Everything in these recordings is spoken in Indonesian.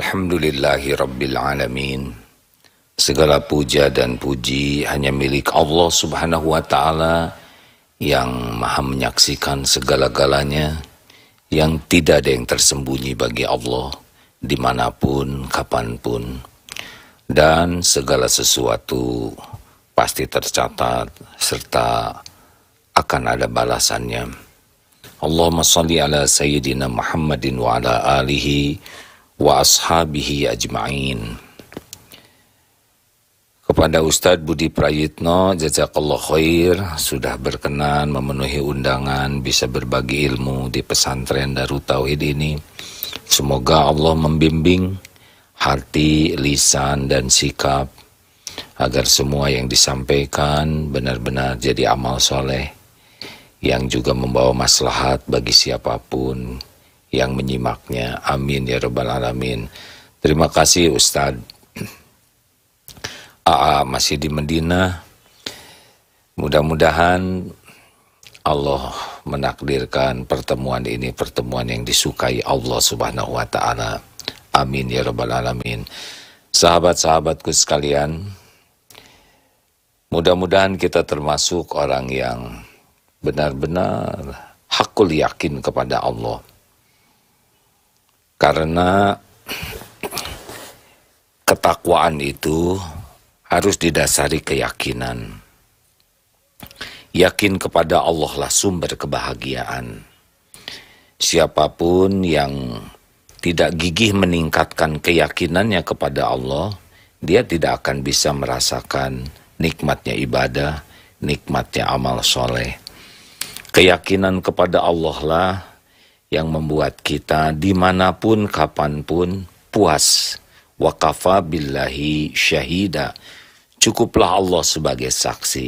Alhamdulillahi Rabbil Alamin. Segala puja dan puji hanya milik Allah Subhanahu wa Ta'ala yang maha menyaksikan segala-galanya, yang tidak ada yang tersembunyi bagi Allah dimanapun, kapanpun, dan segala sesuatu pasti tercatat serta akan ada balasannya. Allahumma salli ala Sayyidina Muhammadin wa ala alihi wa ashabihi ajma'in. Kepada Ustadz Budi Prayitno, jazakallah khair, sudah berkenan memenuhi undangan bisa berbagi ilmu di pesantren Darut Tauhid ini. Semoga Allah membimbing hati, lisan, dan sikap agar semua yang disampaikan benar-benar jadi amal soleh yang juga membawa maslahat bagi siapapun yang menyimaknya. Amin ya rabbal alamin. Terima kasih Ustadz. AA masih di Madinah. Mudah-mudahan Allah menakdirkan pertemuan ini pertemuan yang disukai Allah Subhanahu wa Ta'ala. Amin ya rabbal alamin. Sahabat-sahabatku sekalian, mudah-mudahan kita termasuk orang yang benar-benar hakul yakin kepada Allah. Karena ketakwaan itu harus didasari keyakinan. Yakin kepada Allah lah sumber kebahagiaan. Siapapun yang tidak gigih meningkatkan keyakinannya kepada Allah, dia tidak akan bisa merasakan nikmatnya ibadah, nikmatnya amal soleh. Keyakinan kepada Allah lah yang membuat kita dimanapun, kapanpun puas. Wa kafa billahi syahida. Cukuplah Allah sebagai saksi.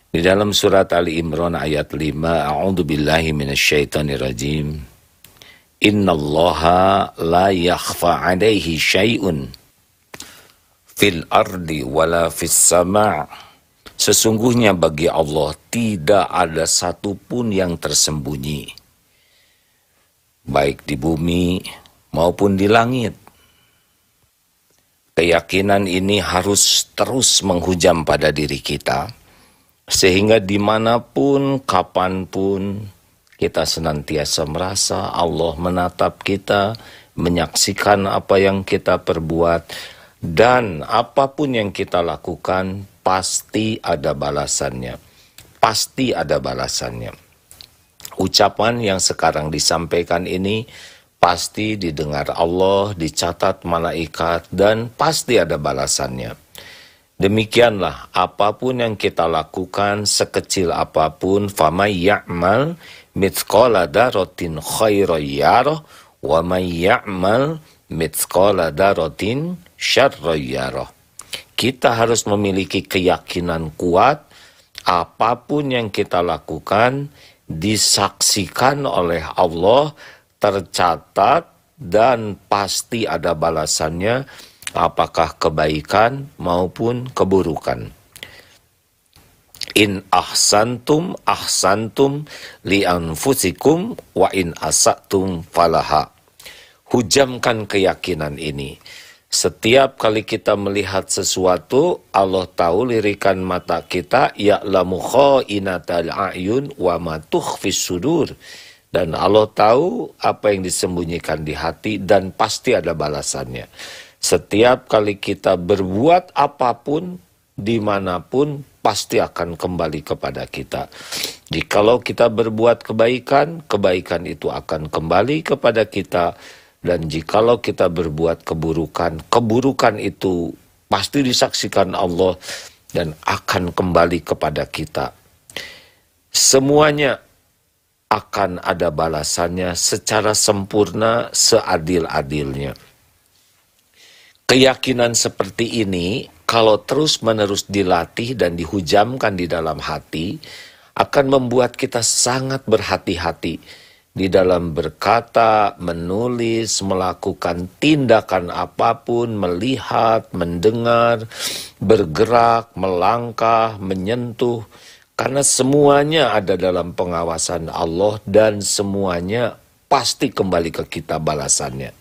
Di dalam surat Ali Imran ayat 5, A'udzu billahi minasyaitonir rajim. Innallaha la yakhfa 'alaihi syai'un fil ardi wala fis sama'. Sesungguhnya bagi Allah tidak ada satupun yang tersembunyi, baik di bumi maupun di langit. Keyakinan ini harus terus menghujam pada diri kita, sehingga dimanapun, kapanpun, kita senantiasa merasa Allah menatap kita, menyaksikan apa yang kita perbuat, dan apapun yang kita lakukan, pasti ada balasannya. Pasti ada balasannya. Ucapan yang sekarang disampaikan ini pasti didengar Allah, dicatat malaikat, dan pasti ada balasannya. Demikianlah apapun yang kita lakukan, sekecil apapun, famay ya'mal mithqala dzarratin khairan yarah wa may ya'mal mithqala dzarratin syarran yarah. Kita harus memiliki keyakinan kuat, apapun yang kita lakukan disaksikan oleh Allah, tercatat, dan pasti ada balasannya, apakah kebaikan maupun keburukan. In ahsantum ahsantum li anfusikum wa in asatum falaha. Hujamkan keyakinan ini. Setiap kali kita melihat sesuatu, Allah tahu lirikan mata kita, ya'lamu kha'inatal a'yun wa ma tukhfis sudur. Dan Allah tahu apa yang disembunyikan di hati, dan pasti ada balasannya. Setiap kali kita berbuat apapun, dimanapun, pasti akan kembali kepada kita. Jikalau kita berbuat kebaikan, kebaikan itu akan kembali kepada kita. Dan jikalau kita berbuat keburukan, keburukan itu pasti disaksikan Allah dan akan kembali kepada kita. Semuanya akan ada balasannya secara sempurna, seadil-adilnya. Keyakinan seperti ini, kalau terus-menerus dilatih dan dihujamkan di dalam hati, akan membuat kita sangat berhati-hati di dalam berkata, menulis, melakukan tindakan apapun, melihat, mendengar, bergerak, melangkah, menyentuh. Karena semuanya ada dalam pengawasan Allah dan semuanya pasti kembali ke kita balasannya.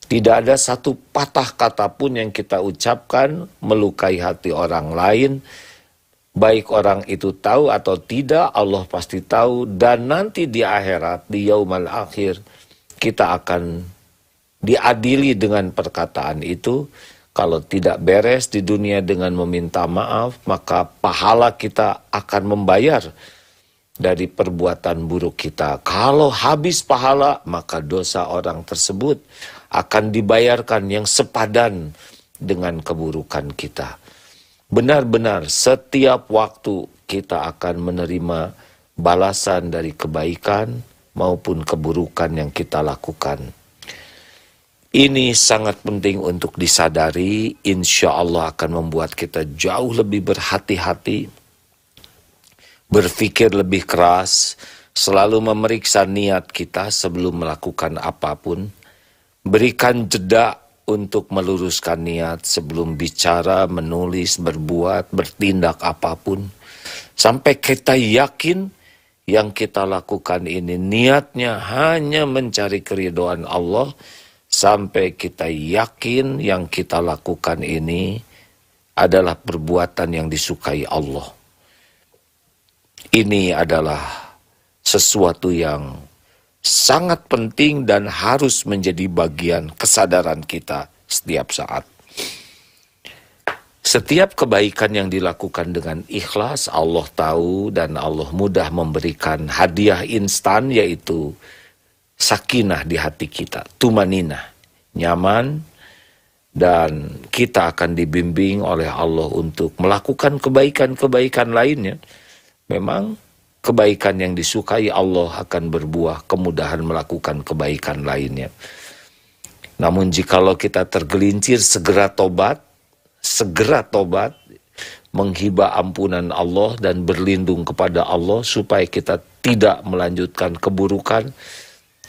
Tidak ada satu patah kata pun yang kita ucapkan melukai hati orang lain. Baik orang itu tahu atau tidak, Allah pasti tahu. Dan nanti di akhirat, di yaumal akhir, kita akan diadili dengan perkataan itu. Kalau tidak beres di dunia dengan meminta maaf, maka pahala kita akan membayar dari perbuatan buruk kita. Kalau habis pahala, maka dosa orang tersebut akan dibayarkan yang sepadan dengan keburukan kita. Benar-benar setiap waktu kita akan menerima balasan dari kebaikan maupun keburukan yang kita lakukan. Ini sangat penting untuk disadari, insya Allah akan membuat kita jauh lebih berhati-hati, berpikir lebih keras, selalu memeriksa niat kita sebelum melakukan apapun, berikan jeda untuk meluruskan niat sebelum bicara, menulis, berbuat, bertindak apapun, sampai kita yakin yang kita lakukan ini niatnya hanya mencari keridhaan Allah, sampai kita yakin yang kita lakukan ini adalah perbuatan yang disukai Allah. Ini adalah sesuatu yang sangat penting dan harus menjadi bagian kesadaran kita setiap saat. Setiap kebaikan yang dilakukan dengan ikhlas, Allah tahu dan Allah mudah memberikan hadiah instan, yaitu sakinah di hati kita, tumaninah, nyaman, dan kita akan dibimbing oleh Allah untuk melakukan kebaikan-kebaikan lainnya. Memang kebaikan yang disukai Allah akan berbuah kemudahan melakukan kebaikan lainnya. Namun jikalau kita tergelincir, segera tobat, menghibah ampunan Allah dan berlindung kepada Allah supaya kita tidak melanjutkan keburukan,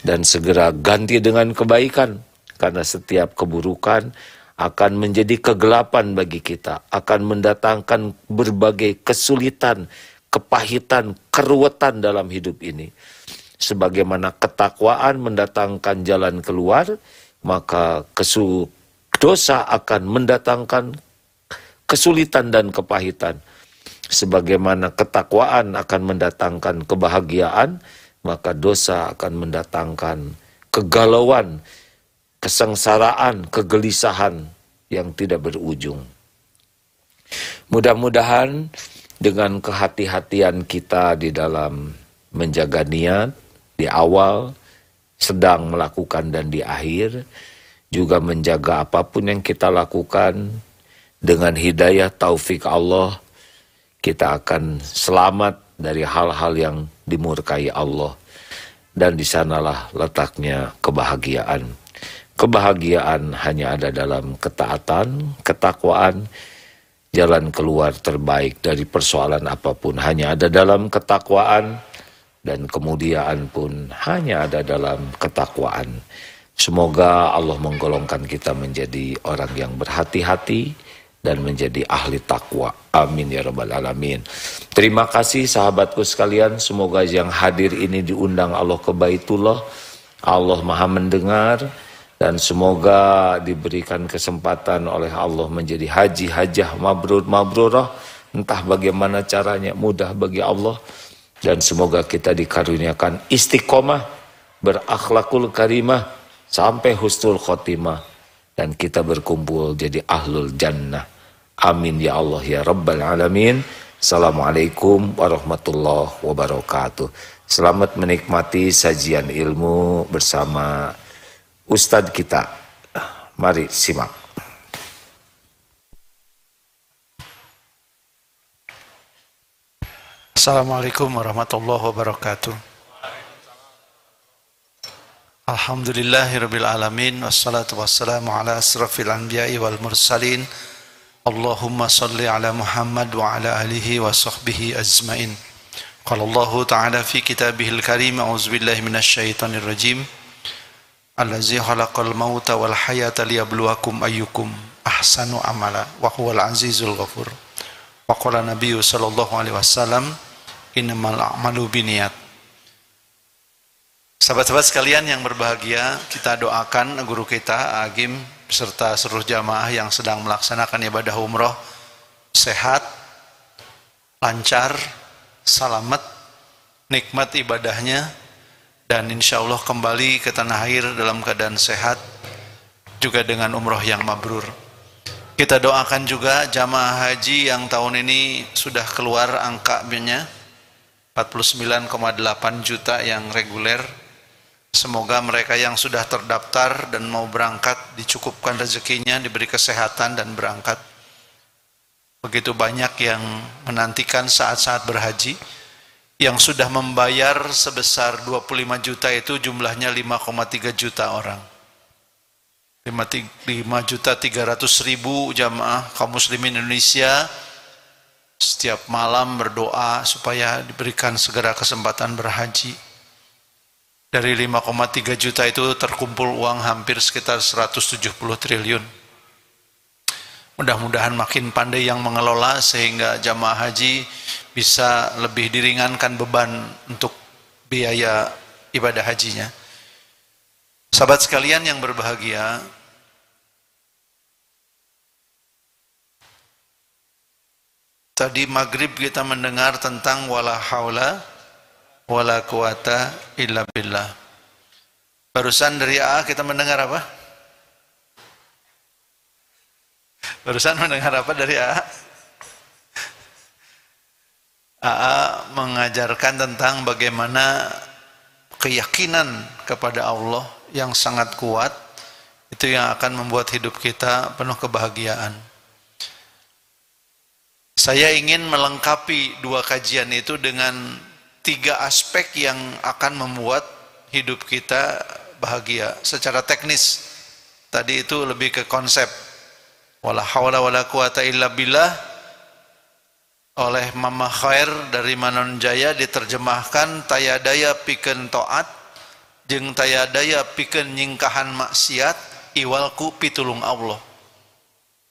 dan segera ganti dengan kebaikan, karena setiap keburukan akan menjadi kegelapan bagi kita, akan mendatangkan berbagai kesulitan, kepahitan, keruwetan dalam hidup ini. Sebagaimana ketakwaan mendatangkan jalan keluar, maka dosa akan mendatangkan kesulitan dan kepahitan. Sebagaimana ketakwaan akan mendatangkan kebahagiaan, maka dosa akan mendatangkan kegalauan, kesengsaraan, kegelisahan yang tidak berujung. Mudah-mudahan dengan kehati-hatian kita di dalam menjaga niat, di awal, sedang melakukan, dan di akhir, juga menjaga apapun yang kita lakukan, dengan hidayah taufik Allah, kita akan selamat dari hal-hal yang dimurkai Allah. Dan di sanalah letaknya kebahagiaan. Kebahagiaan hanya ada dalam ketaatan, ketakwaan. Jalan keluar terbaik dari persoalan apapun hanya ada dalam ketakwaan, dan kemuliaan pun hanya ada dalam ketakwaan. Semoga Allah menggolongkan kita menjadi orang yang berhati-hati dan menjadi ahli takwa. Amin ya rabbal alamin. Terima kasih sahabatku sekalian. Semoga yang hadir ini diundang Allah ke Baitullah. Allah maha mendengar. Dan semoga diberikan kesempatan oleh Allah menjadi haji, hajah, mabrur, mabrurah. Entah bagaimana caranya, mudah bagi Allah. Dan semoga kita dikaruniakan istiqomah, berakhlakul karimah, sampai husnul khotimah. Dan kita berkumpul jadi ahlul jannah. Amin ya Allah ya Rabbal Alamin. Assalamualaikum warahmatullahi wabarakatuh. Selamat menikmati sajian ilmu bersama Ustadz kita. Mari simak. Assalamualaikum warahmatullahi wabarakatuh. Alhamdulillahirabbil alamin, wassalatu wassalamu ala asrafil anbiya'i wal mursalin. Allahumma salli ala Muhammad wa ala alihi wa sahbihi ajmain. Qala Allah ta'ala fi kitabihil karim, a'udzubillahi minasyaitonir rajim. Allazi khalaqal mauta wal hayata liyabluwakum ayyukum ahsanu amala wa huwal azizul ghafur. Wa qala Nabiyyu sallallahu alaihi wasallam, innamal a'malu binniyat. Sahabat-sahabat sekalian yang berbahagia, kita doakan guru kita Agim serta seluruh jamaah yang sedang melaksanakan ibadah umroh sehat, lancar, selamat, nikmat ibadahnya, dan insya Allah kembali ke tanah air dalam keadaan sehat, juga dengan umroh yang mabrur. Kita doakan juga jamaah haji yang tahun ini sudah keluar angkanya 49,8 juta yang reguler. Semoga mereka yang sudah terdaftar dan mau berangkat dicukupkan rezekinya, diberi kesehatan dan berangkat. Begitu banyak yang menantikan saat-saat berhaji. Yang sudah membayar sebesar 25 juta itu jumlahnya 5,3 juta orang. 5.300.000 jamaah kaum muslimin Indonesia setiap malam berdoa supaya diberikan segera kesempatan berhaji. Dari 5,3 juta itu terkumpul uang hampir sekitar 170 triliun. Mudah-mudahan makin pandai yang mengelola sehingga jamaah haji bisa lebih diringankan beban untuk biaya ibadah hajinya. Sahabat sekalian yang berbahagia, tadi maghrib kita mendengar tentang wala haula wala quwata illa billah. Barusan dari AA kita mendengar apa? Barusan mendengar apa dari AA? AA mengajarkan tentang bagaimana keyakinan kepada Allah yang sangat kuat itu yang akan membuat hidup kita penuh kebahagiaan. Saya ingin melengkapi dua kajian itu dengan 3 aspek yang akan membuat hidup kita bahagia secara teknis. Tadi itu lebih ke konsep wala haula wala quwata illa billah oleh Mama Khair dari Manon Jaya diterjemahkan tayadaya pikeun taat jeung tayadaya pikeun nyingkahan maksiat iwalku pitulung Allah.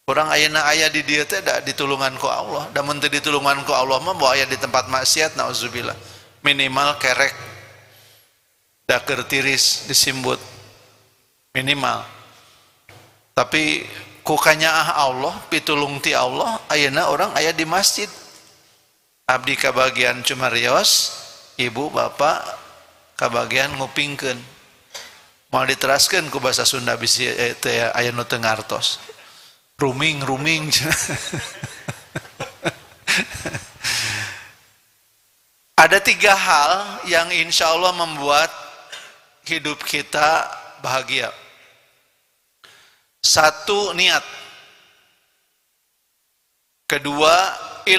Orang ayeuna aya di dieu teh da ditulungan ku Allah, da mun teu ditulungan ku Allah mah bawa aya di tempat maksiat nauzubillah. Minimal kerek daker tiris disimbut minimal. Tapi ku kanyaah Allah pitulung ti Allah ayeuna orang aya di masjid. Abdi kabagian cumarios, ibu bapak kabagian ngupingkeun. Mau diteraskeun ku bahasa Sunda bisi teh aya nu teu ngartos. Ruming Ada 3 hal yang insya Allah membuat hidup kita bahagia. 1, niat. 2,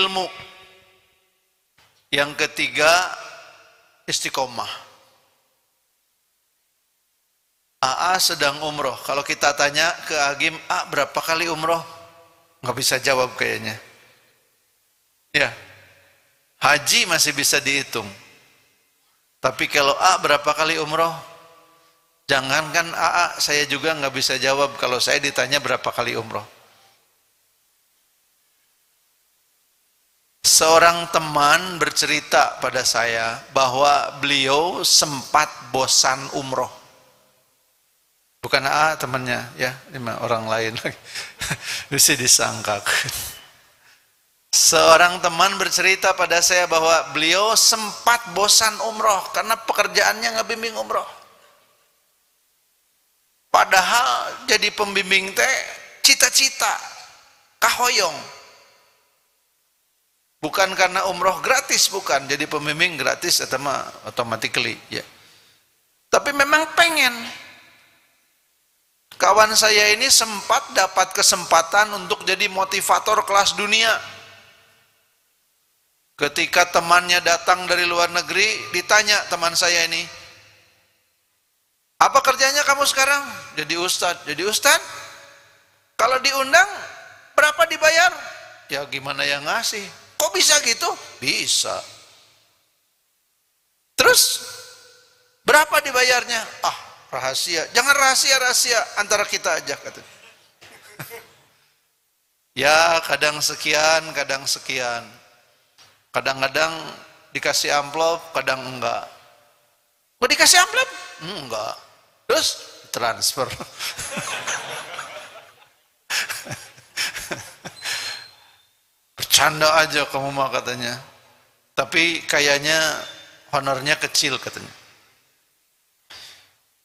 ilmu. Yang 3, istiqomah. AA sedang umroh. Kalau kita tanya ke Agim, berapa kali umroh? Nggak bisa jawab kayaknya. Ya. Haji masih bisa dihitung. Tapi kalau berapa kali umroh? Jangankan AA, saya juga nggak bisa jawab kalau saya ditanya berapa kali umroh. Seorang teman bercerita pada saya bahwa beliau sempat bosan umroh. Bukan AA temannya, ya, ini orang lain lagi. Bisa disangkakan. Seorang teman bercerita pada saya bahwa beliau sempat bosan umroh karena pekerjaannya ngebimbing umroh. Padahal jadi pembimbing teh cita-cita, kahoyong. Bukan karena umroh gratis, bukan. Jadi pembimbing gratis atau automatically, ya. Tapi memang pengen. Kawan saya ini sempat dapat kesempatan untuk jadi motivator kelas dunia. Ketika temannya datang dari luar negeri, ditanya teman saya ini, apa kerjanya kamu sekarang? Jadi ustadz. Jadi ustadz? Kalau diundang, berapa dibayar? Ya gimana yang ngasih? Kok bisa gitu? Bisa. Terus, berapa dibayarnya? Rahasia. Jangan rahasia-rahasia, antara kita aja, katanya. Ya, kadang sekian, kadang sekian. Kadang-kadang dikasih amplop, kadang enggak. Kok dikasih amplop? Enggak. Terus transfer. Bercanda aja kamu mah katanya. Tapi kayaknya honornya kecil katanya.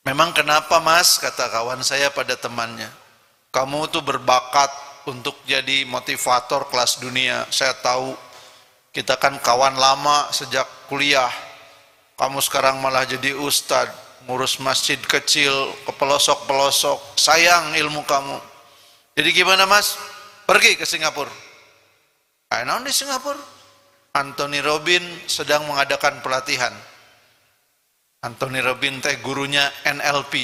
Memang kenapa mas, kata kawan saya pada temannya, kamu tuh berbakat untuk jadi motivator kelas dunia. Saya tahu, kita kan kawan lama sejak kuliah. Kamu sekarang malah jadi ustadz, ngurus masjid kecil ke pelosok-pelosok. Sayang ilmu kamu. Jadi gimana mas? Pergi ke Singapura. Nah, di Singapura Anthony Robbins sedang mengadakan pelatihan. Anthony Robbins teh gurunya NLP.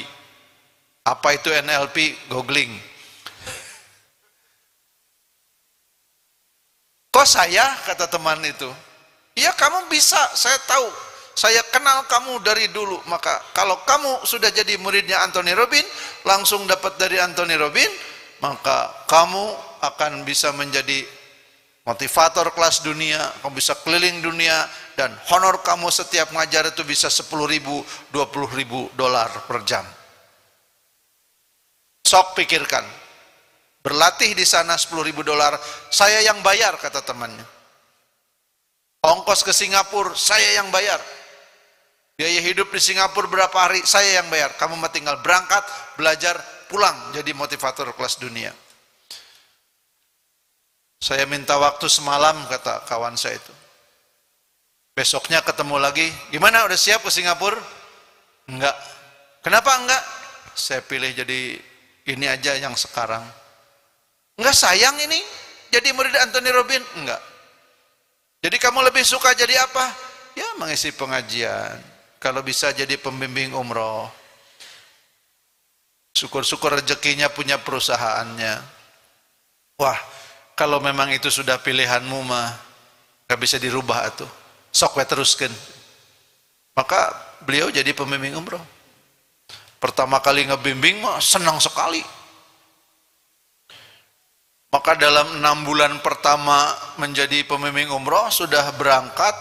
Apa itu NLP? Googling. Kok saya? Kata teman itu. Iya kamu bisa, saya tahu. Saya kenal kamu dari dulu. Maka kalau kamu sudah jadi muridnya Anthony Robbins, langsung dapat dari Anthony Robbins, maka kamu akan bisa menjadi motivator kelas dunia, kamu bisa keliling dunia, dan honor kamu setiap ngajar itu bisa 10.000, 20.000 dolar per jam. Sok pikirkan, berlatih di sana 10.000 dolar, saya yang bayar, kata temannya. Ongkos ke Singapura, saya yang bayar. Biaya hidup di Singapura berapa hari, saya yang bayar. Kamu mah tinggal berangkat, belajar, pulang jadi motivator kelas dunia. Saya minta waktu semalam, kata kawan saya itu. Besoknya ketemu lagi, gimana udah siap ke Singapura? Enggak. Kenapa enggak? Saya pilih jadi ini aja yang sekarang. Enggak sayang ini jadi murid Anthony Robbins? Enggak. Jadi kamu lebih suka jadi apa? Ya mengisi pengajian. Kalau bisa jadi pembimbing umroh. Syukur-syukur rezekinya punya perusahaannya. Wah, kalau memang itu sudah pilihanmu mah gak bisa dirubah atuh. Sok we teruskeun. Maka beliau jadi pembimbing umroh. Pertama kali ngebimbing mah senang sekali. Maka dalam 6 bulan pertama menjadi pembimbing umroh sudah berangkat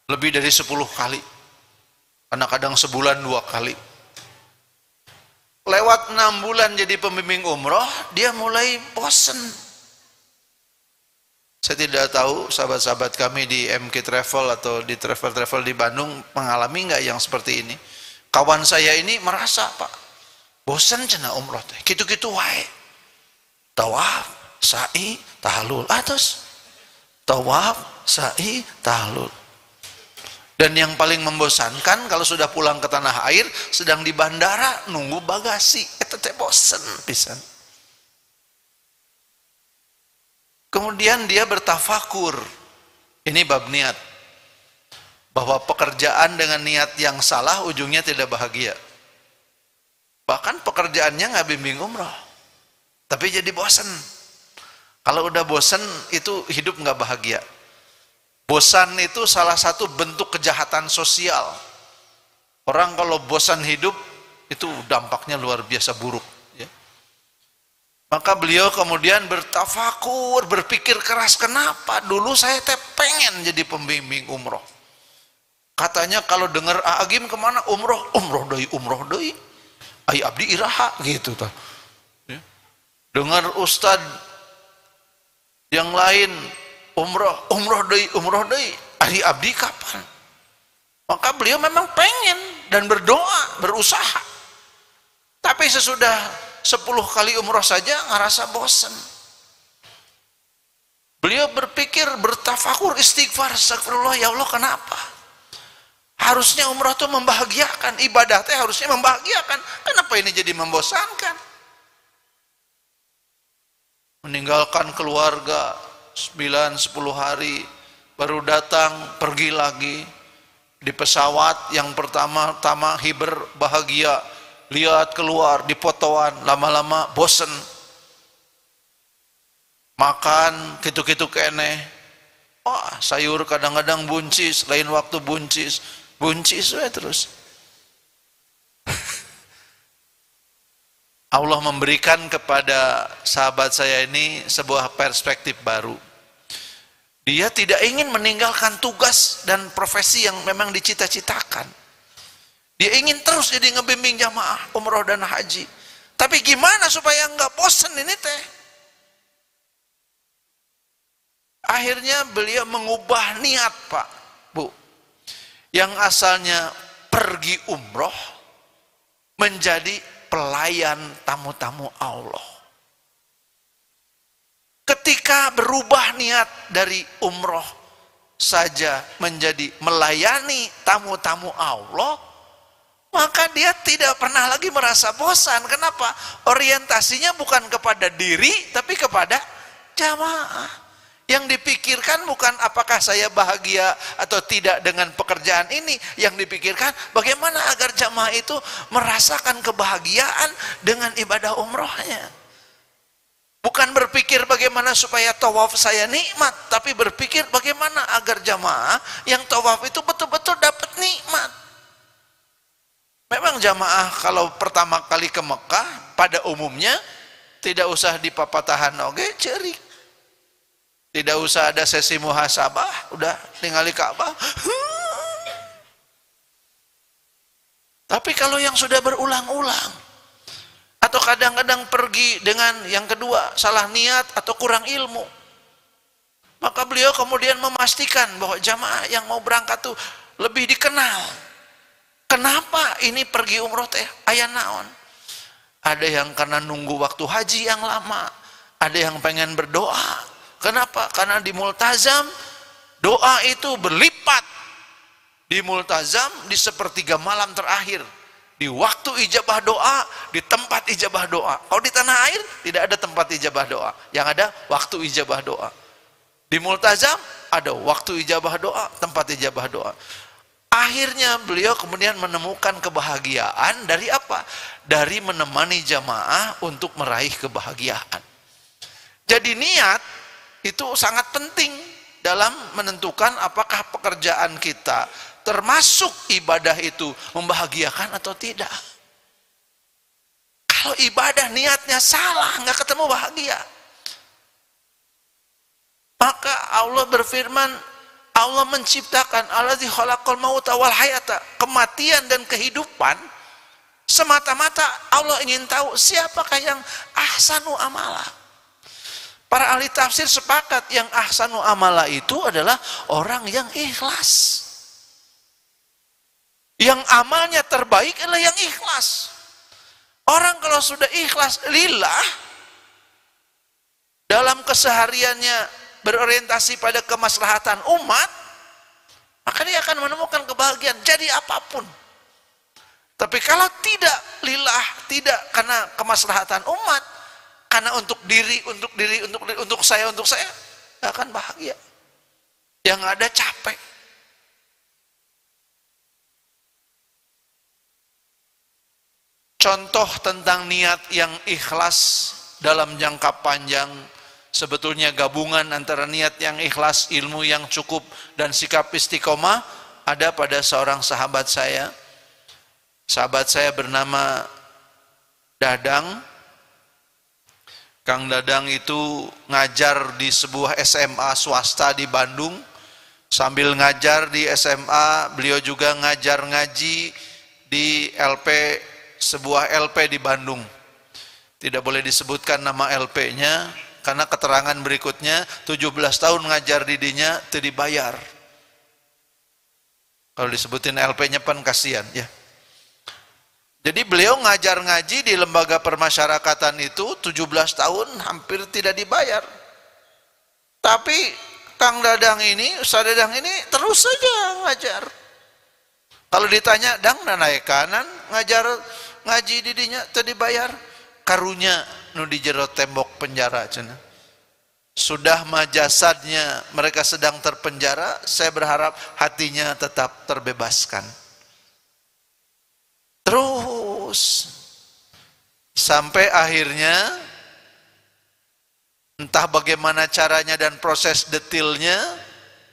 lebih dari 10 kali. Kadang-kadang sebulan 2 kali. Lewat 6 bulan jadi pembimbing umroh, dia mulai bosen. Saya tidak tahu sahabat-sahabat kami di MK Travel atau di travel-travel di Bandung mengalami nggak yang seperti ini. Kawan saya ini merasa, Pak, bosan cenah umroh teh. Gitu-gitu wae. Tawaf, sa'i, tahlul. Terus tawaf, sa'i, tahlul. Dan yang paling membosankan kalau sudah pulang ke tanah air, sedang di bandara nunggu bagasi. Itu teh bosan pisan. Kemudian dia bertafakur. Ini bab niat. Bahwa pekerjaan dengan niat yang salah ujungnya tidak bahagia. Bahkan pekerjaannya nggak bimbing umroh. Tapi jadi bosan. Kalau udah bosan itu hidup nggak bahagia. Bosan itu salah satu bentuk kejahatan sosial. Orang kalau bosan hidup itu dampaknya luar biasa buruk. Maka beliau kemudian bertafakur, berpikir keras, kenapa dulu saya teh pengen jadi pembimbing umroh. Katanya kalau dengar Agim kemana umroh, umroh deui, ai abdi iraha gitu tah. Dengar ustad yang lain umroh deui, ai abdi kapan? Maka beliau memang pengen dan berdoa, berusaha. Tapi sesudah 10 kali umroh saja ngerasa bosan. Beliau berpikir, bertafakur, istighfar, astagfirullah, ya Allah kenapa? Harusnya umroh itu membahagiakan, ibadah itu harusnya membahagiakan. Kenapa ini jadi membosankan? Meninggalkan keluarga 9-10 hari, baru datang, pergi lagi. Di pesawat yang pertama-tama hiber bahagia, lihat keluar di fotoan, lama-lama bosen. Makan gitu-gitu keneh. Sayur kadang-kadang buncis, lain waktu buncis we terus. Allah memberikan kepada sahabat saya ini sebuah perspektif baru. Dia tidak ingin meninggalkan tugas dan profesi yang memang dicita-citakan. Dia ingin terus jadi ngebimbing jamaah umroh dan haji. Tapi gimana supaya nggak bosen ini teh? Akhirnya beliau mengubah niat, Pak, Bu. Yang asalnya pergi umroh menjadi pelayan tamu-tamu Allah. Ketika berubah niat dari umroh saja menjadi melayani tamu-tamu Allah, maka dia tidak pernah lagi merasa bosan. Kenapa? Orientasinya bukan kepada diri, tapi kepada jamaah. Yang dipikirkan bukan apakah saya bahagia atau tidak dengan pekerjaan ini. Yang dipikirkan bagaimana agar jamaah itu merasakan kebahagiaan dengan ibadah umrohnya. Bukan berpikir bagaimana supaya tawaf saya nikmat, tapi berpikir bagaimana agar jamaah yang tawaf itu betul-betul dapat nikmat. Memang jamaah kalau pertama kali ke Mekah pada umumnya tidak usah di papatahan oge cerik. Tidak usah ada sesi muhasabah, udah tinggali Ka'bah. Tapi kalau yang sudah berulang-ulang, atau kadang-kadang pergi dengan yang kedua, salah niat atau kurang ilmu, maka beliau kemudian memastikan bahwa jamaah yang mau berangkat tuh lebih dikenal. Kenapa ini pergi umroh teh aya naon? Ada yang karena nunggu waktu haji yang lama, ada yang pengen berdoa. Kenapa? Karena di multazam doa itu berlipat. Di multazam di sepertiga malam terakhir, di waktu ijabah doa, di tempat ijabah doa. Kalau di tanah air tidak ada tempat ijabah doa, yang ada waktu ijabah doa. Di multazam ada waktu ijabah doa, tempat ijabah doa. Akhirnya beliau kemudian menemukan kebahagiaan dari apa? Dari menemani jamaah untuk meraih kebahagiaan. Jadi niat itu sangat penting dalam menentukan apakah pekerjaan kita termasuk ibadah itu membahagiakan atau tidak. Kalau ibadah niatnya salah, nggak ketemu bahagia. Maka Allah berfirman, Allah menciptakan allazi khalaqal mauta wal hayata, kematian dan kehidupan semata-mata Allah ingin tahu siapakah yang ahsanu amala. Para ahli tafsir sepakat yang ahsanu amala itu adalah orang yang ikhlas. Yang amalnya terbaik adalah yang ikhlas. Orang kalau sudah ikhlas lillah, dalam kesehariannya berorientasi pada kemaslahatan umat, maka dia akan menemukan kebahagiaan jadi apapun. Tapi kalau tidak lillah, tidak karena kemaslahatan umat, karena untuk diri, untuk saya, gak akan bahagia. Yang ada capek. Contoh tentang niat yang ikhlas dalam jangka panjang, sebetulnya gabungan antara niat yang ikhlas, ilmu yang cukup, dan sikap istiqomah ada pada seorang sahabat saya. Sahabat saya bernama Dadang. Kang Dadang itu ngajar di sebuah SMA swasta di Bandung. Sambil ngajar di SMA, beliau juga ngajar ngaji di LP, sebuah LP di Bandung. Tidak boleh disebutkan nama LP-nya, karena keterangan berikutnya 17 tahun ngajar didinya tidak dibayar. Kalau disebutin LP-nya pan kasihan ya. Jadi beliau ngajar ngaji di lembaga permasyarakatan itu 17 tahun hampir tidak dibayar. Tapi Kang Dadang ini, Ustaz Dadang ini terus saja ngajar. Kalau ditanya, Dang naik kanan ngajar ngaji didinya teu dibayar, karunya nu di jero tembok penjara cenah. Sudah majasadnya mereka sedang terpenjara, saya berharap hatinya tetap terbebaskan. Terus sampai akhirnya entah bagaimana caranya dan proses detailnya,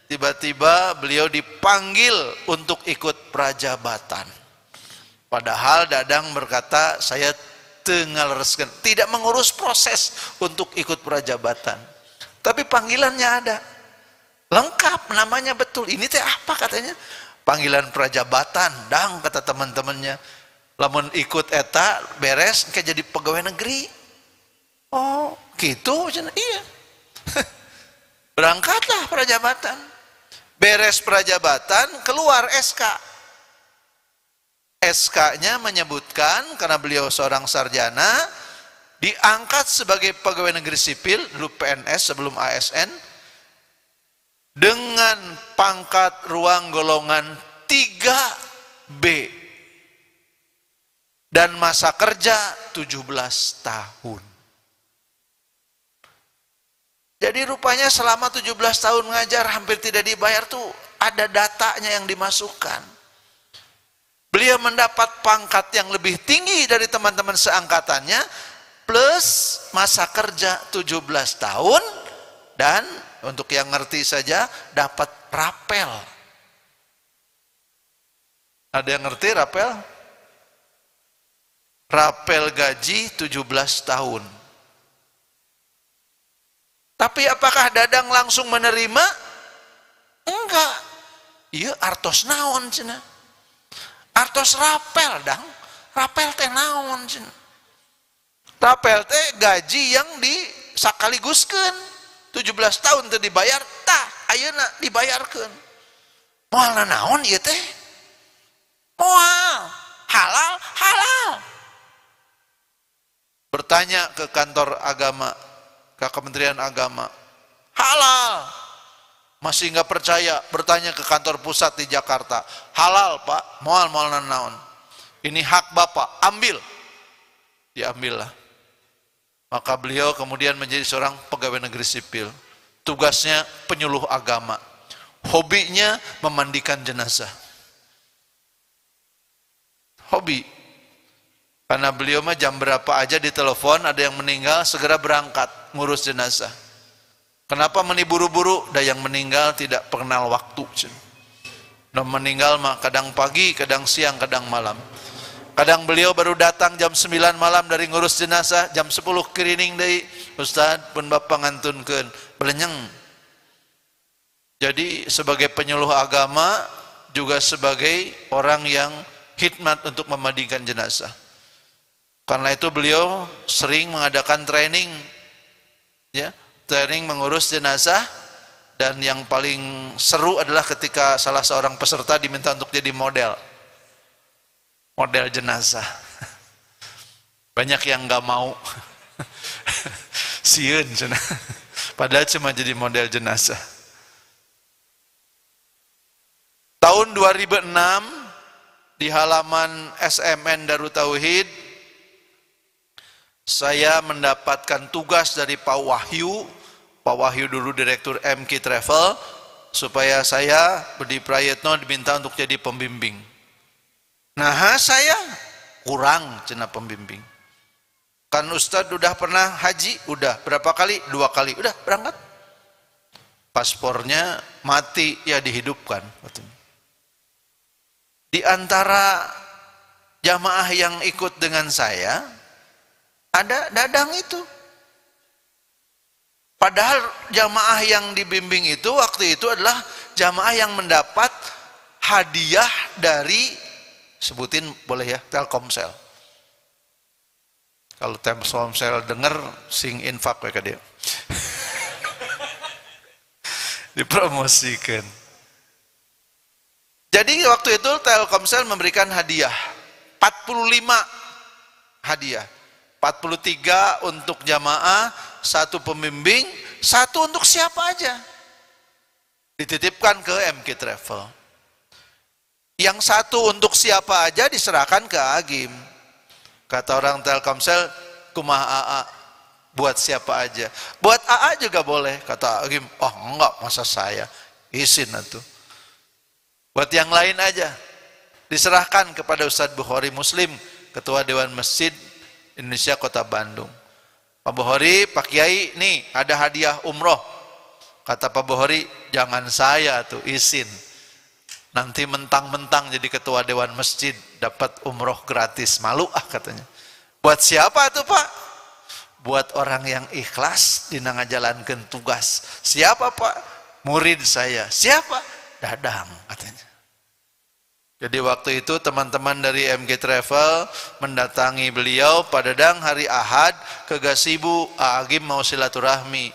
tiba-tiba beliau dipanggil untuk ikut prajabatan. Padahal Dadang berkata, saya ngalereskeun, tidak mengurus proses untuk ikut prajabatan. Tapi panggilannya ada. Lengkap, namanya betul. Ini teh apa katanya? panggilan prajabatan, dang kata teman-temannya. Lamun ikut eta beres kayak jadi pegawai negeri. Oh, gitu cenah. Iya. Berangkatlah prajabatan. Beres prajabatan, keluar SK. SK-nya menyebutkan karena beliau seorang sarjana, diangkat sebagai pegawai negeri sipil, dulu PNS sebelum ASN, dengan pangkat ruang golongan 3B dan masa kerja 17 tahun. Jadi rupanya selama 17 tahun ngajar hampir tidak dibayar tuh ada datanya yang dimasukkan. Beliau mendapat pangkat yang lebih tinggi dari teman-teman seangkatannya plus masa kerja 17 tahun dan untuk yang ngerti saja dapat rapel. Ada yang ngerti rapel? Rapel gaji 17 tahun. Tapi apakah Dadang langsung menerima? Enggak. Iya artos naon cenah. Artos rapel dang. Rapel teh naon cenah. Rapel teh gaji yang disakaliguskeun. 17 tahun teh dibayar, tah ayeuna dibayarkeun. Moal naon ieu teh? Moal halal, halal. Bertanya ke kantor agama, ke Kementerian Agama, halal. Masih nggak percaya, bertanya ke kantor pusat di Jakarta, halal Pak, moal naon. Ini hak Bapak, ambil. Diambillah. Maka beliau kemudian menjadi seorang pegawai negeri sipil. Tugasnya penyuluh agama. Hobinya memandikan jenazah. Hobi. Karena beliau mah jam berapa aja ditelepon, ada yang meninggal, segera berangkat ngurus jenazah. Kenapa meniburu-buru? Ada yang meninggal tidak kenal waktu. Nah, meninggal mah kadang pagi, kadang siang, kadang malam. Kadang beliau baru datang jam 9 malam dari ngurus jenazah, jam 10 kirining deui, Ustaz pun Bapak ngantunkeun, belenyeng. Jadi sebagai penyuluh agama juga sebagai orang yang khidmat untuk memandikan jenazah. Karena itu beliau sering mengadakan training, ya, training mengurus jenazah, dan yang paling seru adalah ketika salah seorang peserta diminta untuk jadi model jenazah. Banyak yang nggak mau, sieun cenah. Padahal cuma jadi model jenazah. Tahun 2006 di halaman SMN Darut Tauhid, saya mendapatkan tugas dari Pak Wahyu. Pak Wahyu dulu Direktur MK Travel, supaya saya Budi Prayetno diminta untuk jadi pembimbing. Nah saya kurang cenah pembimbing. Kan Ustadz udah pernah haji, udah berapa kali? 2 kali, udah berangkat. Paspornya mati, ya dihidupkan. Di antara jamaah yang ikut dengan saya, ada Dadang itu. Padahal jamaah yang dibimbing itu waktu itu adalah jamaah yang mendapat hadiah dari, sebutin boleh ya, Telkomsel. Kalau Telkomsel denger, sing infak ya ke dia. Dipromosikan. Jadi waktu itu Telkomsel memberikan hadiah 45 hadiah. 43 untuk jamaah, 1 pembimbing, 1 untuk siapa aja. Dititipkan ke MK Travel. Yang 1 untuk siapa aja diserahkan ke Agim. Kata orang Telkomsel, kumaha AA, buat siapa aja. Buat AA juga boleh, kata Agim. Oh enggak, masa saya, izin atuh. Buat yang lain aja. Diserahkan kepada Ustadz Bukhari Muslim, Ketua Dewan Masjid Indonesia Kota Bandung. Pak Bukhari, Pak Kiai, nih ada hadiah umroh. Kata Pak Bukhari, jangan saya tuh, izin. Nanti mentang-mentang jadi ketua Dewan Masjid, dapat umroh gratis, malu katanya. Buat siapa tuh Pak? Buat orang yang ikhlas dina ngajalankeun tugas. Siapa Pak? Murid saya. Siapa? Dadang katanya. Jadi waktu itu teman-teman dari MG Travel mendatangi beliau, Pak Dadang hari Ahad ke Gasibu, Agim mau silaturahmi.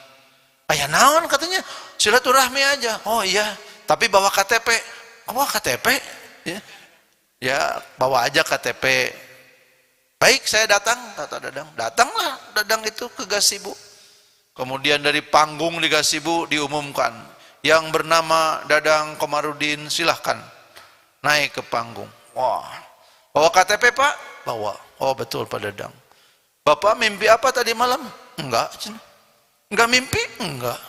Ayah naon katanya, silaturahmi aja. Oh iya, tapi bawa KTP. Bawa KTP? Ya, ya bawa aja KTP. Baik, saya datang, kata Dadang. Datanglah Dadang itu ke Gasibu. Kemudian dari panggung di Gasibu diumumkan, yang bernama Dadang Komarudin silahkan naik ke panggung. Wah, bawa KTP Pak? Bawa. Oh betul Pak Dadang. Bapak mimpi apa tadi malam? Enggak. Enggak mimpi? Enggak.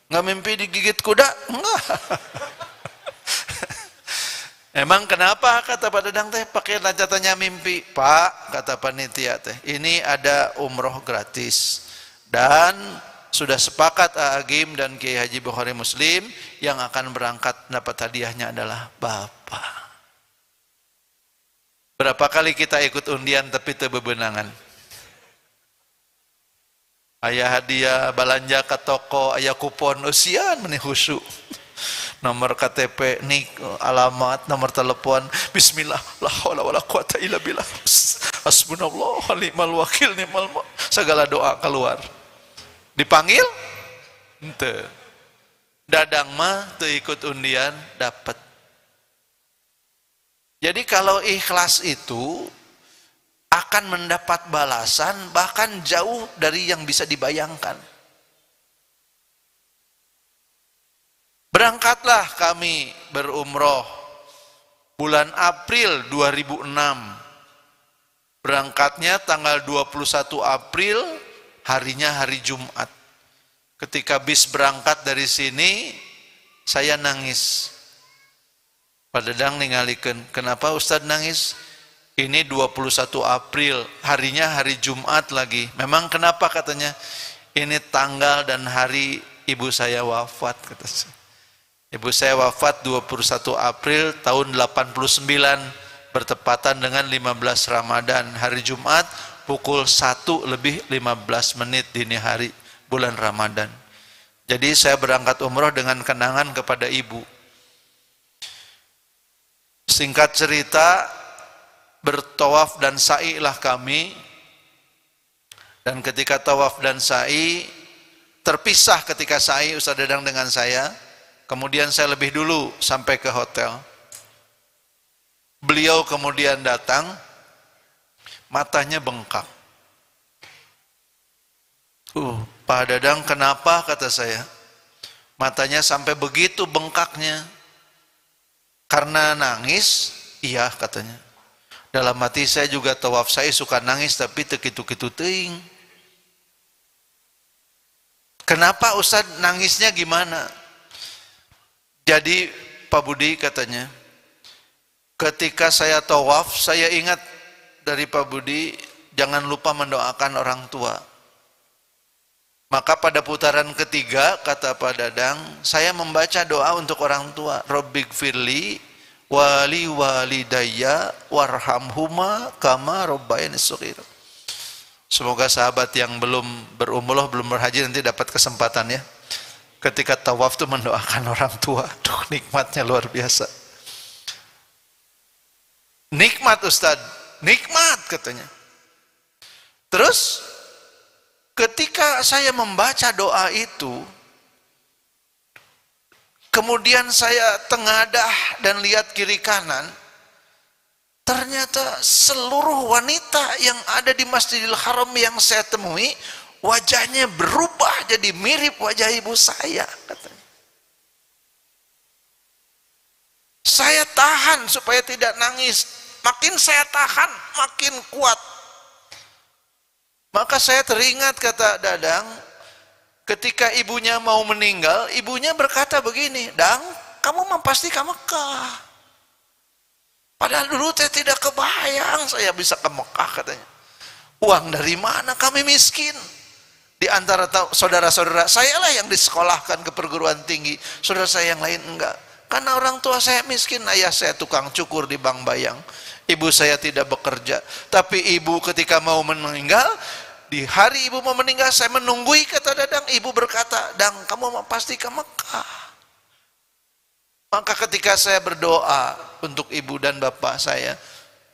Enggak mimpi digigit kuda? Enggak. Emang kenapa kata Pak Dadang teh pakai catanya mimpi? Pak, kata panitia teh, ini ada umroh gratis dan sudah sepakat Agim dan Kiai Haji Bukhari Muslim yang akan berangkat dapat hadiahnya adalah Bapak. Berapa kali kita ikut undian tapi teu bebenangan. Aya hadiah belanja ke toko, aya kupon usian meni khusyuk. Nomor KTP, nik, alamat, nomor telepon, bismillah, la haula wala quwata illa billah. Hasbunallah wa ni'mal wakil, ni'mal segala doa keluar. Dipanggil? Henteu. Dadang mah teu ikut undian dapat. Jadi kalau ikhlas itu akan mendapat balasan bahkan jauh dari yang bisa dibayangkan. Berangkatlah kami berumroh bulan April 2006. Berangkatnya tanggal 21 April, harinya hari Jumat. Ketika bis berangkat dari sini, saya nangis. Pak Dadang ningalikeun, kenapa Ustadz nangis? Ini 21 April, harinya hari Jumat lagi. Memang kenapa katanya? Ini tanggal dan hari ibu saya wafat, kata saya. Ibu saya wafat 21 April tahun 89, bertepatan dengan 15 Ramadan, hari Jumat pukul 1:15 dini hari bulan Ramadan. Jadi saya berangkat umroh dengan kenangan kepada ibu. Singkat cerita, bertawaf dan sa'i lah kami, dan ketika tawaf dan sa'i terpisah. Ketika sa'i Ustaz Dadang dengan saya, kemudian saya lebih dulu sampai ke hotel. Beliau kemudian datang, matanya bengkak. Pak Dadang kenapa, kata saya, matanya sampai begitu bengkaknya? Karena nangis? Iya katanya. Dalam hati saya juga tawaf saya suka nangis tapi tekitu-kitu teuing. Kenapa Ustaz nangisnya gimana? Jadi Pak Budi katanya, ketika saya tawaf saya ingat dari Pak Budi, jangan lupa mendoakan orang tua. Maka pada putaran ketiga, kata Pak Dadang, saya membaca doa untuk orang tua. Rabbighfirli wali walidayya warhamhuma kama rabbayani shaghira. Semoga sahabat yang belum berumroh, belum berhaji nanti dapat kesempatan ya. Ketika tawaf itu mendoakan orang tua. Duh, nikmatnya luar biasa. Nikmat Ustaz, nikmat katanya. Terus ketika saya membaca doa itu, kemudian saya tengadah dan lihat kiri kanan, ternyata seluruh wanita yang ada di Masjidil Haram yang saya temui, wajahnya berubah jadi mirip wajah ibu saya, katanya. Saya tahan supaya tidak nangis. Makin saya tahan, makin kuat. Maka saya teringat, kata Dadang, ketika ibunya mau meninggal, ibunya berkata begini, Dang, kamu mah pasti ke Mekah. Padahal dulu saya tidak kebayang saya bisa ke Mekah, katanya. Uang dari mana? Kami miskin. Di antara saudara-saudara saya lah yang disekolahkan ke perguruan tinggi, saudara saya yang lain enggak. Karena orang tua saya miskin, ayah saya tukang cukur di Bank Bayang, ibu saya tidak bekerja. Tapi ibu ketika mau meninggal, di hari ibu mau meninggal, saya menunggui, kata Dadang. Ibu berkata, Dang, kamu pasti ke Mekah. Maka ketika saya berdoa untuk ibu dan bapak saya,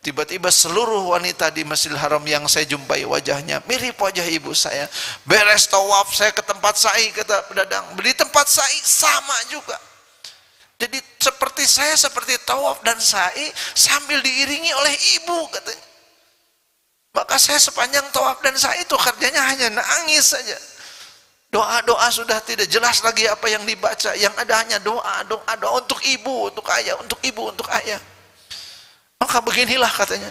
tiba-tiba seluruh wanita di Masjidil Haram yang saya jumpai wajahnya mirip wajah ibu saya. Beres tawaf saya ke tempat sa'i, kata Dadang, di tempat sa'i sama juga. Jadi seperti saya seperti tawaf dan sa'i sambil diiringi oleh ibu, katanya. Maka saya sepanjang tawaf dan sa'i itu kerjanya hanya nangis saja. Doa-doa sudah tidak jelas lagi apa yang dibaca, yang ada hanya doa untuk ibu, untuk ayah, untuk ibu, untuk ayah. Maka beginilah katanya.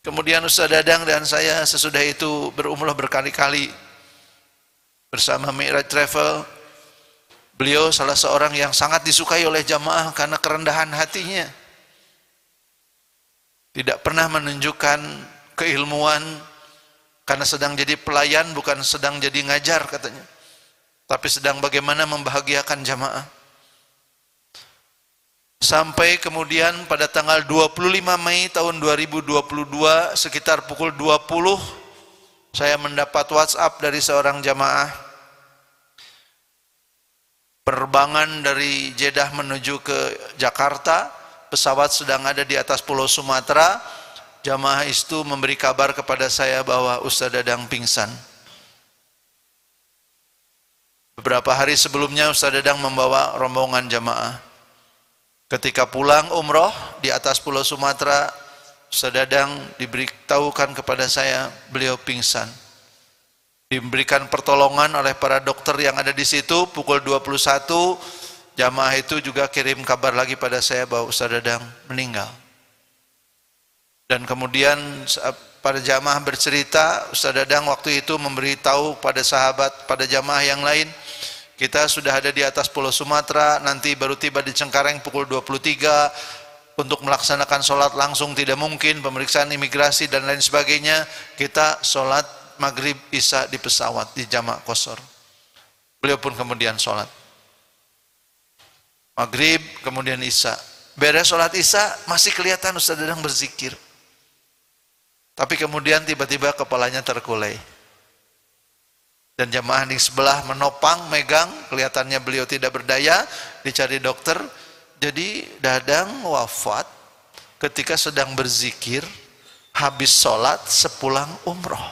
Kemudian Ustaz Dadang dan saya sesudah itu berumrah berkali-kali bersama Mi'raj Travel. Beliau salah seorang yang sangat disukai oleh jamaah karena kerendahan hatinya. Tidak pernah menunjukkan keilmuan karena sedang jadi pelayan, bukan sedang jadi ngajar katanya. Tapi sedang bagaimana membahagiakan jamaah. Sampai kemudian pada tanggal 25 Mei tahun 2022 sekitar pukul 20 saya mendapat WhatsApp dari seorang jamaah. Penerbangan dari Jeddah menuju ke Jakarta, pesawat sedang ada di atas Pulau Sumatera. Jamaah itu memberi kabar kepada saya bahwa Ustaz Dadang pingsan. Beberapa hari sebelumnya Ustaz Dadang membawa rombongan jamaah. Ketika pulang umroh di atas Pulau Sumatera, Ustaz Dadang diberitahukan kepada saya beliau pingsan. Diberikan pertolongan oleh para dokter yang ada di situ. Pukul 21 jamaah itu juga kirim kabar lagi pada saya bahwa Ustaz Dadang meninggal. Dan kemudian pada jamaah bercerita, Ustaz Dadang waktu itu memberitahu pada sahabat, pada jamaah yang lain, kita sudah ada di atas Pulau Sumatera, nanti baru tiba di Cengkareng pukul 23, untuk melaksanakan sholat langsung tidak mungkin, pemeriksaan imigrasi dan lain sebagainya, kita sholat maghrib isya di pesawat, di jamak qashar. Beliau pun kemudian sholat maghrib, kemudian isya. Beres sholat isya, masih kelihatan Ustaz Dadang berzikir. Tapi kemudian tiba-tiba kepalanya terkulai. Dan jamaah di sebelah menopang, megang, kelihatannya beliau tidak berdaya, dicari dokter. Jadi Dadang wafat ketika sedang berzikir, habis sholat sepulang umroh.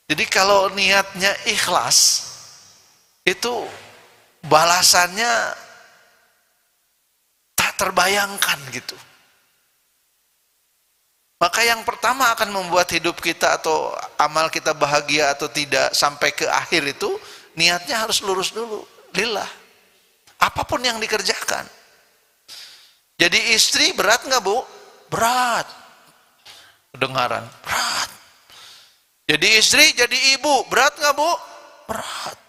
Jadi kalau niatnya ikhlas, itu balasannya tak terbayangkan gitu. Maka yang pertama akan membuat hidup kita atau amal kita bahagia atau tidak sampai ke akhir itu, niatnya harus lurus dulu, lillah. Apapun yang dikerjakan. Jadi istri berat nggak bu? Berat. Kedengaran, berat. Jadi istri, jadi ibu, berat nggak bu? Berat.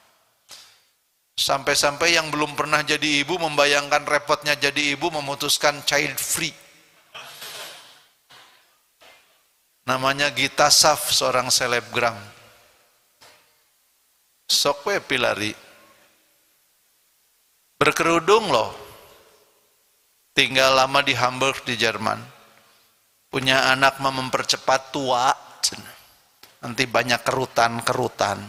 Sampai-sampai yang belum pernah jadi ibu membayangkan repotnya jadi ibu, memutuskan child free. Namanya Gita Saf, seorang selebgram. Sokwe pilari. Berkerudung loh. Tinggal lama di Hamburg di Jerman. Punya anak mempercepat tua. Nanti banyak kerutan-kerutan.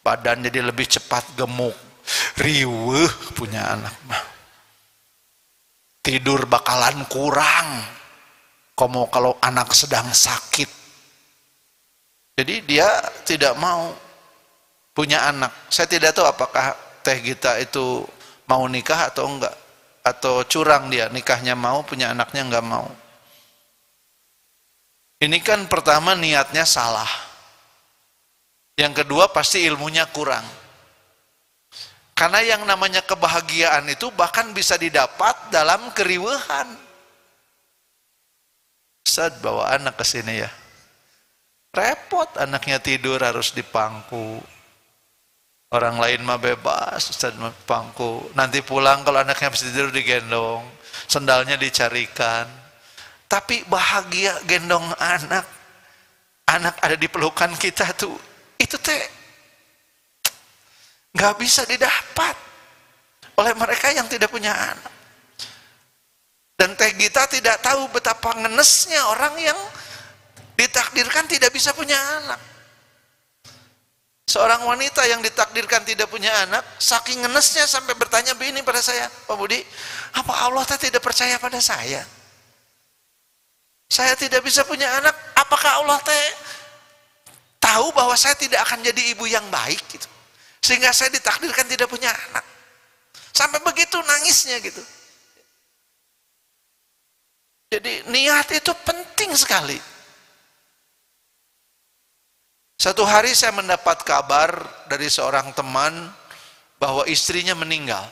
Badan jadi lebih cepat gemuk. Riweuh punya anak mah. Tidur bakalan kurang. Kalau anak sedang sakit. Jadi dia tidak mau punya anak. Saya tidak tahu apakah Teh Gita itu mau nikah atau enggak. Atau curang dia, nikahnya mau, punya anaknya enggak mau. Ini kan pertama niatnya salah. Yang kedua pasti ilmunya kurang. Karena yang namanya kebahagiaan itu bahkan bisa didapat dalam keriuhan. Ustaz bawa anak ke sini ya. Repot, anaknya tidur harus dipangku. Orang lain mah bebas, Ustaz pangku. Nanti pulang kalau anaknya bisa tidur digendong, sendalnya dicarikan. Tapi bahagia gendong anak. Anak ada di pelukan kita tuh, itu teh nggak bisa didapat oleh mereka yang tidak punya anak. Dan Teh Gita tidak tahu betapa ngenesnya orang yang ditakdirkan tidak bisa punya anak. Seorang wanita yang ditakdirkan tidak punya anak, saking ngenesnya sampai bertanya begini pada saya, Pak Budi, apa Allah tidak percaya pada saya? Saya tidak bisa punya anak, apakah Allah tahu bahwa saya tidak akan jadi ibu yang baik gitu? Sehingga saya ditakdirkan tidak punya anak. Sampai begitu nangisnya gitu. Jadi niat itu penting sekali. Satu hari saya mendapat kabar dari seorang teman bahwa istrinya meninggal.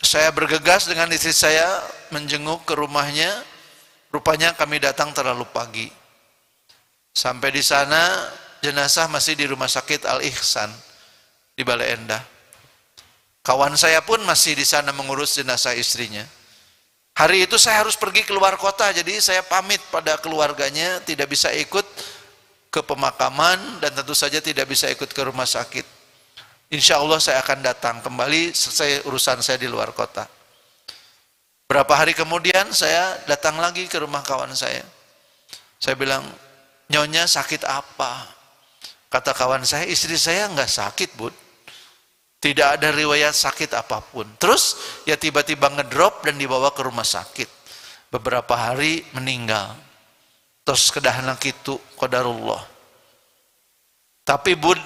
Saya bergegas dengan istri saya menjenguk ke rumahnya. Rupanya kami datang terlalu pagi. Sampai di sana jenazah masih di rumah sakit Al-Ihsan di Bale Endah. Kawan saya pun masih di sana mengurus jenazah istrinya. Hari itu saya harus pergi keluar kota, jadi saya pamit pada keluarganya, tidak bisa ikut ke pemakaman dan tentu saja tidak bisa ikut ke rumah sakit. Insya Allah saya akan datang kembali selesai urusan saya di luar kota. Berapa hari kemudian saya datang lagi ke rumah kawan saya. Saya bilang, nyonya sakit apa? Kata kawan saya, istri saya nggak sakit, Bud. Tidak ada riwayat sakit apapun. Terus ya tiba-tiba ngedrop dan dibawa ke rumah sakit. Beberapa hari meninggal. Terus kedahana kitu qadarullah. Tapi Bud,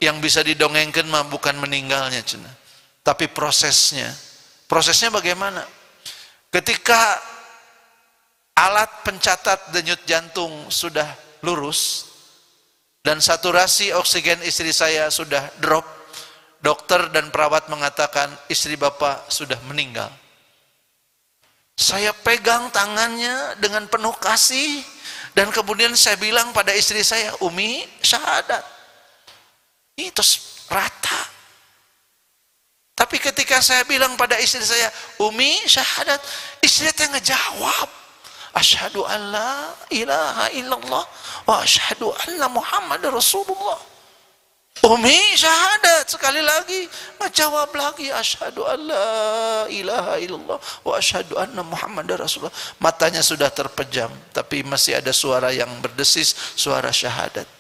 yang bisa didongengkan mah bukan meninggalnya cenah, tapi prosesnya. Prosesnya bagaimana? Ketika alat pencatat denyut jantung sudah lurus dan saturasi oksigen istri saya sudah drop, dokter dan perawat mengatakan istri bapak sudah meninggal. Saya pegang tangannya dengan penuh kasih dan kemudian saya bilang pada istri saya, Umi syahadat. Itu rata. Tapi ketika saya bilang pada istri saya, Umi syahadat, istri saya ngejawab, asyhadu an la ilaha illallah wa asyhadu anna Muhammad Rasulullah. Umi syahadat, sekali lagi menjawab lagi, asyhadu an la ilaha illallah wa asyhadu anna Muhammadar Rasulullah. Matanya sudah terpejam, tapi masih ada suara yang berdesis, suara syahadat.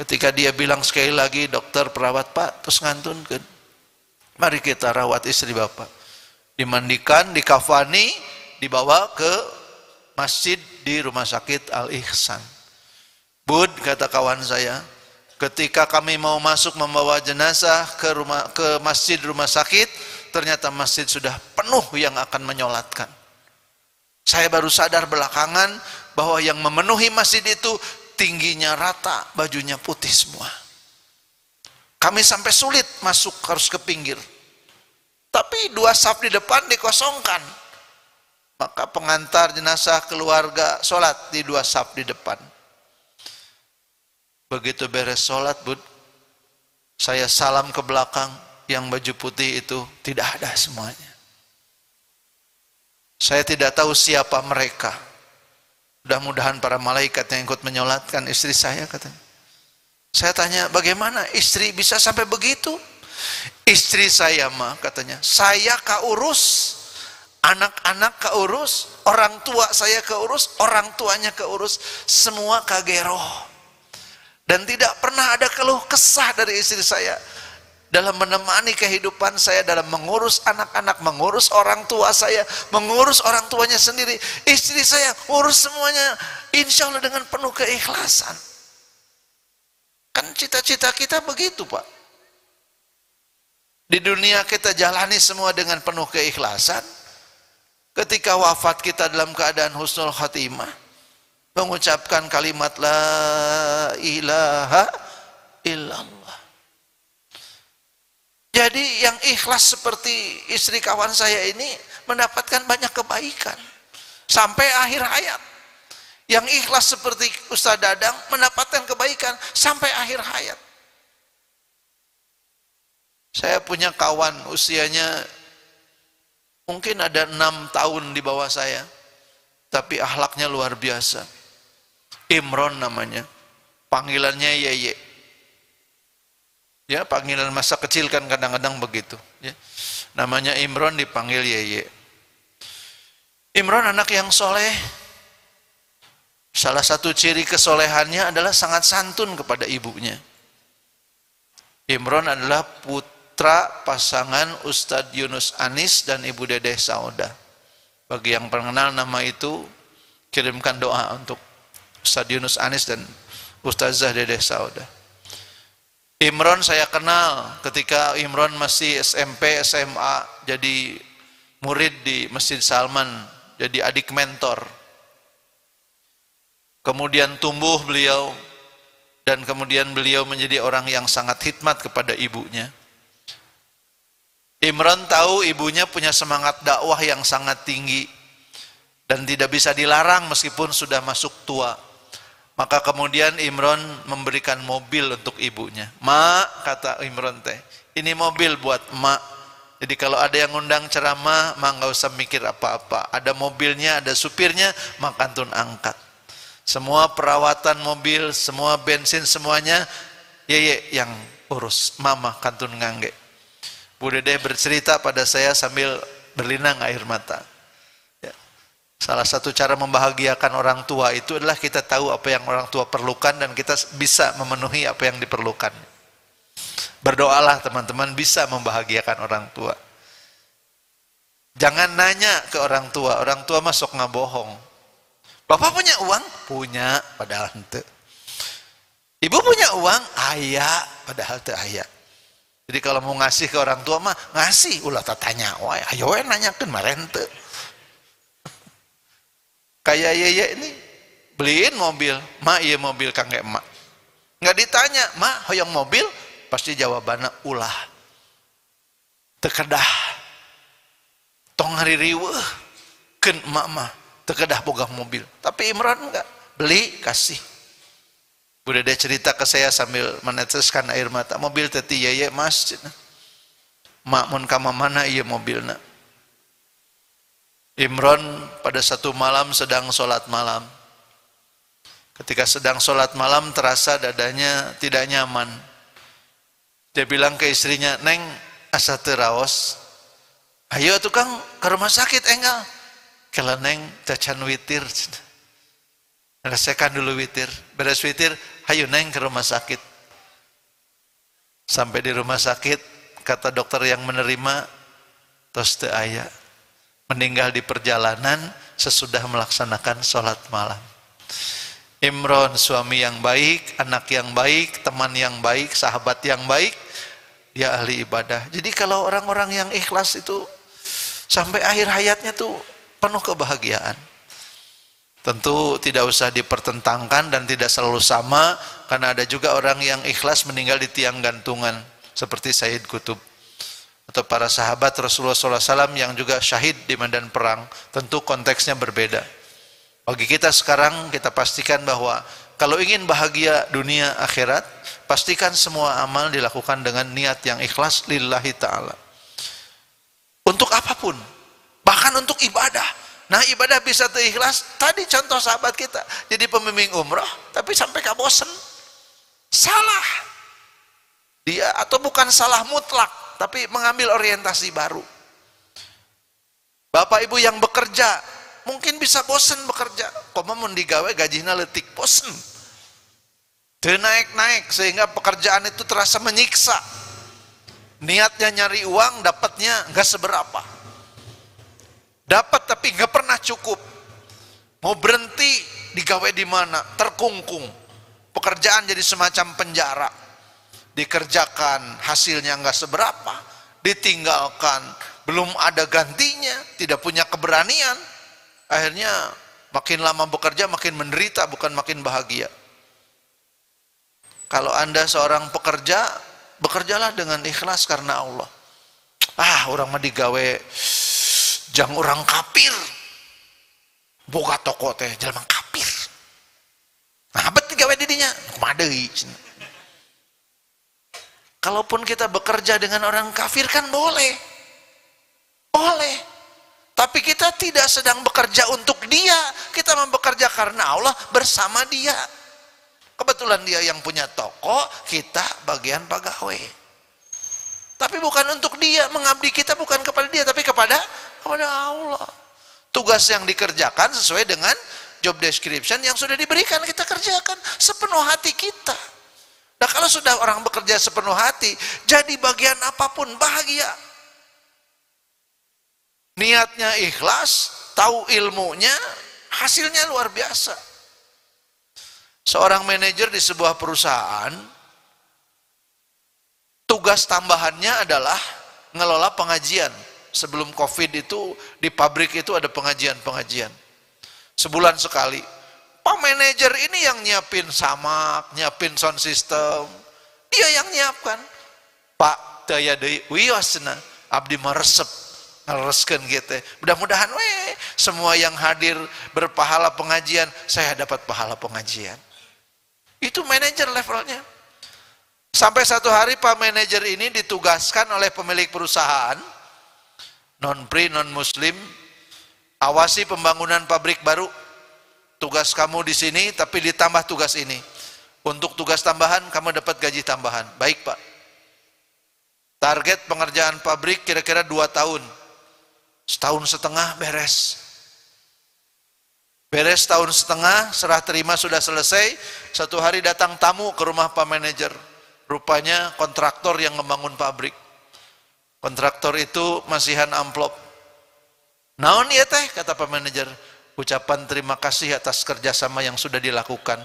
Ketika dia bilang sekali lagi, dokter perawat, Pak, terus ngantunkan, mari kita rawat istri bapak. Dimandikan, dikafani, dibawa ke masjid di rumah sakit Al-Ihsan. Bud, kata kawan saya, ketika kami mau masuk membawa jenazah ke masjid rumah sakit, ternyata masjid sudah penuh yang akan menyolatkan. Saya baru sadar belakangan bahwa yang memenuhi masjid itu tingginya rata, bajunya putih semua. Kami sampai sulit masuk, harus ke pinggir. Tapi 2 saf di depan dikosongkan. Maka pengantar jenazah keluarga sholat di 2 saf di depan. Begitu beres sholat, Bud, saya salam ke belakang, yang baju putih itu tidak ada semuanya. Saya tidak tahu siapa mereka. Mudah-mudahan para malaikat yang ikut menyolatkan istri saya, katanya. Saya tanya, bagaimana istri bisa sampai begitu? Istri saya mah, katanya, saya keurus, anak-anak keurus, orang tua saya keurus, orang tuanya keurus, semua kageroh. Dan tidak pernah ada keluh kesah dari istri saya dalam menemani kehidupan saya, dalam mengurus anak-anak, mengurus orang tua saya, mengurus orang tuanya sendiri. Istri saya urus semuanya, insya Allah dengan penuh keikhlasan. Kan cita-cita kita begitu, Pak. Di dunia kita jalani semua dengan penuh keikhlasan. Ketika wafat kita dalam keadaan husnul khatimah, mengucapkan kalimat la ilaha illallah. Jadi yang ikhlas seperti istri kawan saya ini mendapatkan banyak kebaikan sampai akhir hayat. Yang ikhlas seperti Ustaz Dadang mendapatkan kebaikan sampai akhir hayat. Saya punya kawan usianya mungkin ada 6 tahun di bawah saya, tapi akhlaknya luar biasa. Imron namanya, panggilannya Yeye. Ya, panggilan masa kecil kan kadang-kadang begitu. Ya. Namanya Imron, dipanggil Yeye. Imron anak yang soleh, Salah satu ciri kesolehannya adalah sangat santun kepada ibunya. Imron adalah putra pasangan Ustadz Yunus Anis dan Ibu Dedeh Saudah. Bagi yang mengenal nama itu, kirimkan doa untuk Ustadz Yunus Anis dan Ustazah Dedeh Saudah. Imron saya kenal ketika Imron masih SMP, SMA, jadi murid di Masjid Salman, jadi adik mentor. Kemudian tumbuh beliau, dan kemudian beliau menjadi orang yang sangat khidmat kepada ibunya. Imron tahu ibunya punya semangat dakwah yang sangat tinggi dan tidak bisa dilarang meskipun sudah masuk tua. Maka kemudian Imron memberikan mobil untuk ibunya. "Ma," kata Imron teh, "ini mobil buat emak. Jadi kalau ada yang undang ceramah, mak nggak usah mikir apa-apa. Ada mobilnya, ada supirnya, mak kantun angkat. Semua perawatan mobil, semua bensin, semuanya yeye yang urus. Mama kantun ngangge." Bu Dedeh bercerita pada saya sambil berlinang air mata. Salah satu cara membahagiakan orang tua itu adalah kita tahu apa yang orang tua perlukan dan kita bisa memenuhi apa yang diperlukan. Berdoalah teman-teman bisa membahagiakan orang tua. Jangan nanya ke orang tua masuk nggak bohong. "Bapak punya uang?" "Punya," padahal ente. "Ibu punya uang?" "Aya," padahal teu aya. Jadi kalau mau ngasih ke orang tua mah ngasih, ulah tanya, "Wah, ayo we nanyakeun maren teu." Kayak yeye ini beliin mobil, "Ma, iya mobil kangge emak." Nggak ditanya, "Ma, hoyong mobil?" Pasti jawabannya ulah. Tekedah. Tong hari riweuh keun emak mah tekedah boga mobil. Tapi Imron enggak, beli kasih. Bu Dedeh cerita ke saya sambil meneteskan air mata, "Mobil teh ti yeye Mas. Mak mun ka mana ieu mobilna." Imron pada satu malam sedang sholat malam. Ketika sedang sholat malam terasa dadanya tidak nyaman. Dia bilang ke istrinya, "Neng, asa teu raos. Ayo tukang ke rumah sakit enggal." "Kela neng cacan witir." Rasakan dulu witir. Beres witir, "Hayu neng ke rumah sakit." Sampai di rumah sakit, kata dokter yang menerima, "Tos teu aya. Meninggal di perjalanan sesudah melaksanakan sholat malam." Imron suami yang baik, anak yang baik, teman yang baik, sahabat yang baik, dia ahli ibadah. Jadi kalau orang-orang yang ikhlas itu sampai akhir hayatnya tuh penuh kebahagiaan. Tentu tidak usah dipertentangkan dan tidak selalu sama, karena ada juga orang yang ikhlas meninggal di tiang gantungan seperti Sayyid Qutb. Atau para sahabat Rasulullah SAW yang juga syahid di medan perang. Tentu konteksnya berbeda. Bagi kita sekarang, kita pastikan bahwa kalau ingin bahagia dunia akhirat, pastikan semua amal dilakukan dengan niat yang ikhlas lillahi ta'ala. Untuk apapun, bahkan untuk ibadah. Nah, ibadah bisa ikhlas. Tadi contoh sahabat kita, jadi pembimbing umroh, tapi sampai kabosen. Salah. Dia, atau bukan salah mutlak, tapi mengambil orientasi baru. Bapak ibu yang bekerja, mungkin bisa bosen bekerja. Koma mun digawe gajina leutik, bosen. Teu naik-naik sehingga pekerjaan itu terasa menyiksa. Niatnya nyari uang, dapatnya enggak seberapa. Dapat tapi enggak pernah cukup. Mau berhenti digawe di mana? Terkungkung. Pekerjaan jadi semacam penjara. Dikerjakan, hasilnya enggak seberapa, ditinggalkan, belum ada gantinya, tidak punya keberanian. Akhirnya makin lama bekerja makin menderita, bukan makin bahagia. Kalau Anda seorang pekerja, bekerjalah dengan ikhlas karena Allah. Orang mah digawe jang orang kafir. Boga toko teh jelema kafir. Nah, bet digawe didinya, kumaha deui. Kalaupun kita bekerja dengan orang kafir kan boleh. Boleh. Tapi kita tidak sedang bekerja untuk dia. Kita bekerja karena Allah bersama dia. Kebetulan dia yang punya toko, kita bagian pegawai. Tapi bukan untuk dia, mengabdi kita bukan kepada dia, tapi kepada Allah. Tugas yang dikerjakan sesuai dengan job description yang sudah diberikan kita kerjakan sepenuh hati kita. Nah kalau sudah orang bekerja sepenuh hati, jadi bagian apapun bahagia. Niatnya ikhlas, tahu ilmunya, hasilnya luar biasa. Seorang manajer di sebuah perusahaan, tugas tambahannya adalah ngelola pengajian. Sebelum COVID itu di pabrik itu ada pengajian-pengajian. Sebulan sekali. Pak manajer ini yang nyiapin samak, nyiapin sound system. Dia yang nyiapkan. Pak daya deui wiosna abdi maresep ngareskeun gitu. Mudah-mudahan semua yang hadir berpahala pengajian, saya dapat pahala pengajian. Itu manajer levelnya. Sampai satu hari Pak manajer ini ditugaskan oleh pemilik perusahaan, non-pri, non-muslim, awasi pembangunan pabrik baru. Tugas kamu di sini, tapi ditambah tugas ini. Untuk tugas tambahan, kamu dapat gaji tambahan. Baik Pak. Target pengerjaan pabrik kira-kira 2 tahun. Setahun setengah beres. Beres tahun setengah, serah terima sudah selesai. Satu hari datang tamu ke rumah Pak manajer. Rupanya kontraktor yang membangun pabrik. Kontraktor itu masihan amplop. Naon ieu teh, kata Pak manajer. Ucapan terima kasih atas kerjasama yang sudah dilakukan.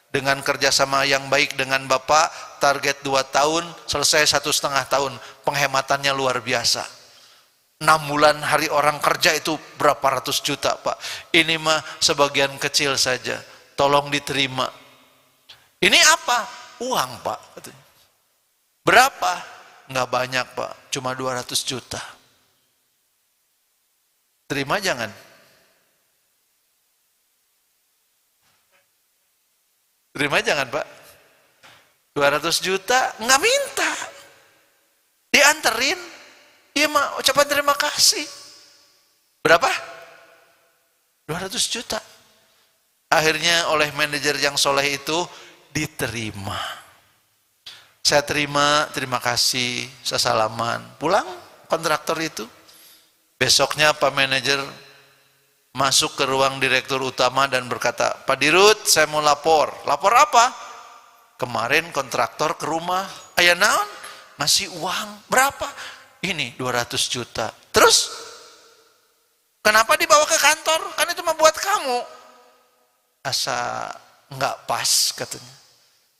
Dengan kerjasama yang baik dengan Bapak, target 2 tahun, selesai 1,5 tahun. Penghematannya luar biasa. 6 bulan hari orang kerja itu berapa ratus juta Pak. Ini mah sebagian kecil saja. Tolong diterima. Ini apa? Uang Pak. Berapa? Nggak banyak Pak. Cuma 200 juta. Terima jangan? Terima jangan Pak? 200 juta nggak minta. Dianterin. Iya mah ucapan terima kasih. Berapa? 200 juta. Akhirnya oleh manajer yang soleh itu diterima. Saya terima kasih, saya salaman. Pulang kontraktor itu. Besoknya Pak manajer masuk ke ruang direktur utama dan berkata, Pak Dirut saya mau lapor. Lapor apa? Kemarin kontraktor ke rumah. Aya naon? Ngasih uang. Berapa? Ini 200 juta. Terus kenapa dibawa ke kantor? Kan itu membuat kamu. Asa nggak pas katanya.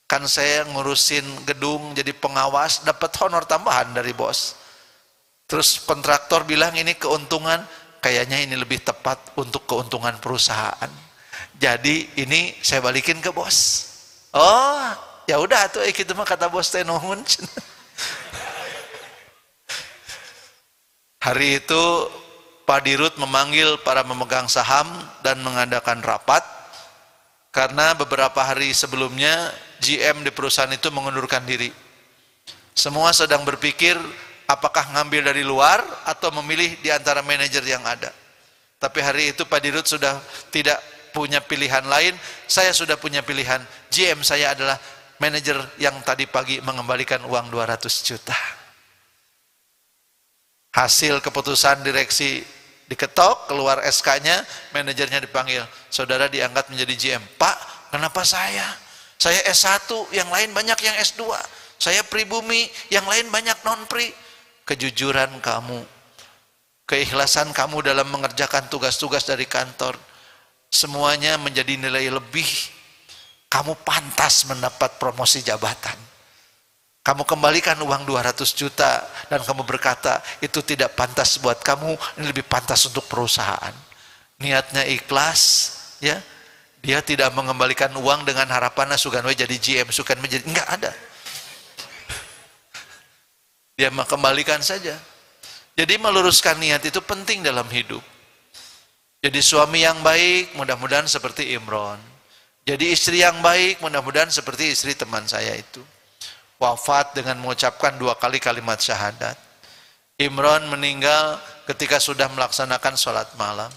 Kan saya ngurusin gedung jadi pengawas, dapat honor tambahan dari bos. Terus kontraktor bilang ini keuntungan, kayaknya ini lebih tepat untuk keuntungan perusahaan. Jadi ini saya balikin ke bos. Oh, ya udah tuh gitu mah kata bos teh nuhun. Hari itu Pak Dirut memanggil para pemegang saham dan mengadakan rapat karena beberapa hari sebelumnya GM di perusahaan itu mengundurkan diri. Semua sedang berpikir apakah ngambil dari luar atau memilih di antara manajer yang ada. Tapi hari itu Pak Dirut sudah tidak punya pilihan lain, saya sudah punya pilihan. GM saya adalah manajer yang tadi pagi mengembalikan uang 200 juta. Hasil keputusan direksi diketok, keluar SK-nya, manajernya dipanggil. Saudara diangkat menjadi GM. Pak, kenapa saya? Saya S1, yang lain banyak yang S2. Saya pribumi, yang lain banyak non-pri. Kejujuran kamu, keikhlasan kamu dalam mengerjakan tugas-tugas dari kantor, semuanya menjadi nilai lebih. Kamu pantas mendapat promosi jabatan. Kamu kembalikan uang 200 juta dan kamu berkata itu tidak pantas buat kamu, ini lebih pantas untuk perusahaan. Niatnya ikhlas, ya. Dia tidak mengembalikan uang dengan harapan Suganwe jadi GM, Suganwe jadi enggak ada. Dia mengembalikan saja. Jadi meluruskan niat itu penting dalam hidup. Jadi suami yang baik mudah-mudahan seperti Imron. Jadi istri yang baik mudah-mudahan seperti istri teman saya itu. Wafat dengan mengucapkan 2 kali kalimat syahadat. Imron meninggal ketika sudah melaksanakan sholat malam.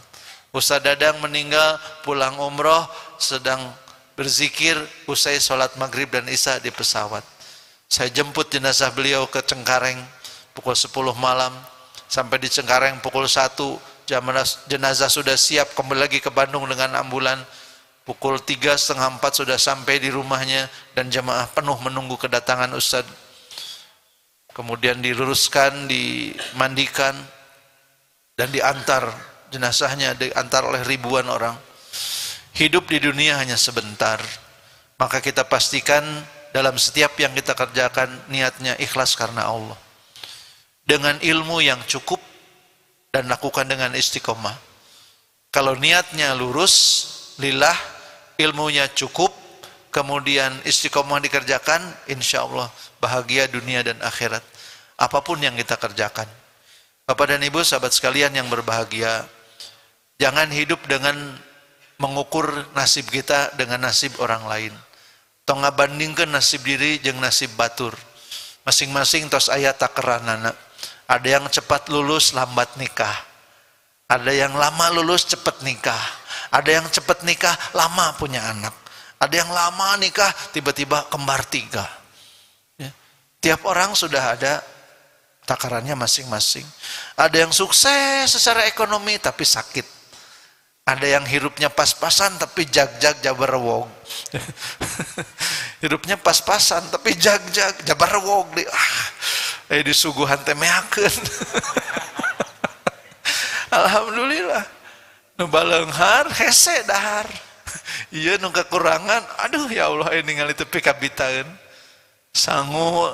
Ustaz Dadang meninggal pulang umroh sedang berzikir usai sholat maghrib dan isya di pesawat. Saya jemput jenazah beliau ke Cengkareng pukul 10 malam. Sampai di Cengkareng pukul 1 jenazah sudah siap, kembali lagi ke Bandung dengan ambulan. Pukul 3, setengah 4 sudah sampai di rumahnya dan jamaah penuh menunggu kedatangan Ustadz. Kemudian diluruskan, dimandikan dan diantar, jenazahnya diantar oleh ribuan orang. Hidup di dunia hanya sebentar, maka kita pastikan dalam setiap yang kita kerjakan niatnya ikhlas karena Allah, dengan ilmu yang cukup, dan lakukan dengan istiqomah. Kalau niatnya lurus lillah, ilmunya cukup, kemudian istiqomah dikerjakan, insya Allah bahagia dunia dan akhirat apapun yang kita kerjakan. Bapak dan Ibu, sahabat sekalian yang berbahagia, jangan hidup dengan mengukur nasib kita dengan nasib orang lain. Tong ngabandingkeun nasib diri jeung nasib batur. Masing-masing tos aya takaranana. Ada yang cepat lulus, lambat nikah. Ada yang lama lulus, cepat nikah. Ada yang cepat nikah, lama punya anak. Ada yang lama nikah, tiba-tiba kembar 3. Ya. Tiap orang sudah ada takarannya masing-masing. Ada yang sukses secara ekonomi tapi sakit. Ada yang hidupnya pas-pasan tapi jag-jag jabarwog. Hidupnya pas-pasan tapi jag-jag jabarwog. Disuguhan temeakeun. Alhamdulillah. Nu baleunghar hese dahar. Ieu nu kekurangan, aduh ya Allah ini ningali teu pikabitaeun. Sangu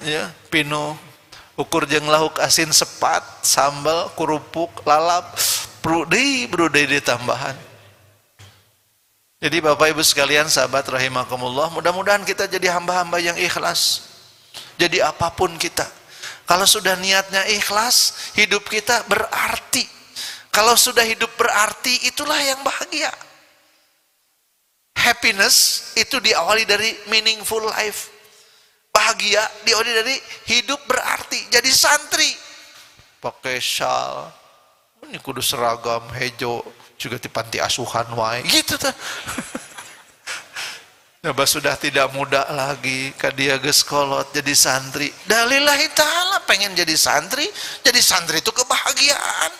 ya pinu ukur jeung lauk asin sepat, sambal, kurupuk, lalap, brudei ditambahan. Jadi Bapak Ibu sekalian, sahabat rahimakumullah, mudah-mudahan kita jadi hamba-hamba yang ikhlas. Jadi apapun kita, kalau sudah niatnya ikhlas, hidup kita berarti. Kalau sudah hidup berarti, itulah yang bahagia. Happiness itu diawali dari meaningful life. Bahagia diawali dari hidup berarti. Jadi santri pakai shawl, ini kudu seragam hejo juga di panti asuhan wae gitu tuh. Coba sudah tidak muda lagi, kadia geus kolot jadi santri. Dalillahi ta'ala pengen jadi santri itu kebahagiaan.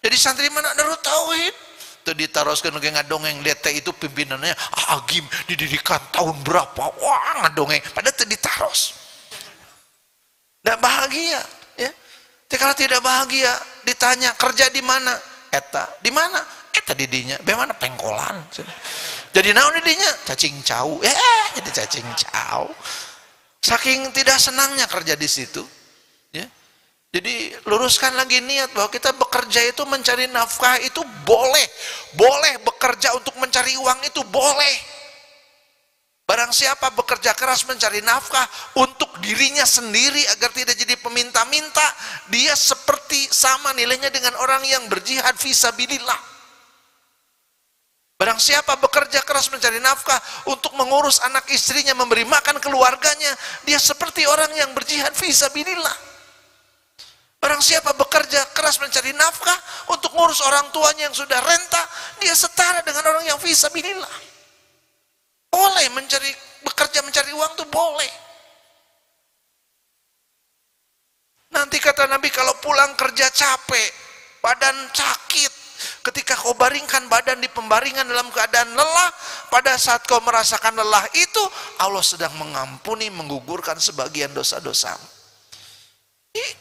Jadi santri mana Darut Tauhid. Tuh ditaroskeun ge ngadongeng, lihat teh itu pimpinannya Agim didirikan tahun berapa. Wah, ngadongeng padahal teu ditaros. Enggak bahagia, ya. Tapi kalau tidak bahagia ditanya kerja di mana? Eta, di mana? Eta di dinya. Bagaimana pengkolan? Jadi naon di dinya? Cacing cau. Jadi cacing cau. Saking tidak senangnya kerja di situ, ya. Jadi luruskan lagi niat bahwa kita bekerja itu mencari nafkah itu boleh. Boleh bekerja untuk mencari uang itu boleh. Barang siapa bekerja keras mencari nafkah untuk dirinya sendiri agar tidak jadi peminta-minta, dia seperti sama nilainya dengan orang yang berjihad fisabilillah. Barang siapa bekerja keras mencari nafkah untuk mengurus anak istrinya, memberi makan keluarganya, dia seperti orang yang berjihad fisabilillah. Barang siapa bekerja keras mencari nafkah untuk ngurus orang tuanya yang sudah renta, dia setara dengan orang yang fisabilillah. Boleh bekerja mencari uang itu boleh. Nanti kata Nabi kalau pulang kerja capek, badan sakit, ketika kau baringkan badan di pembaringan dalam keadaan lelah, pada saat kau merasakan lelah itu, Allah sedang mengampuni, menggugurkan sebagian dosa-dosamu.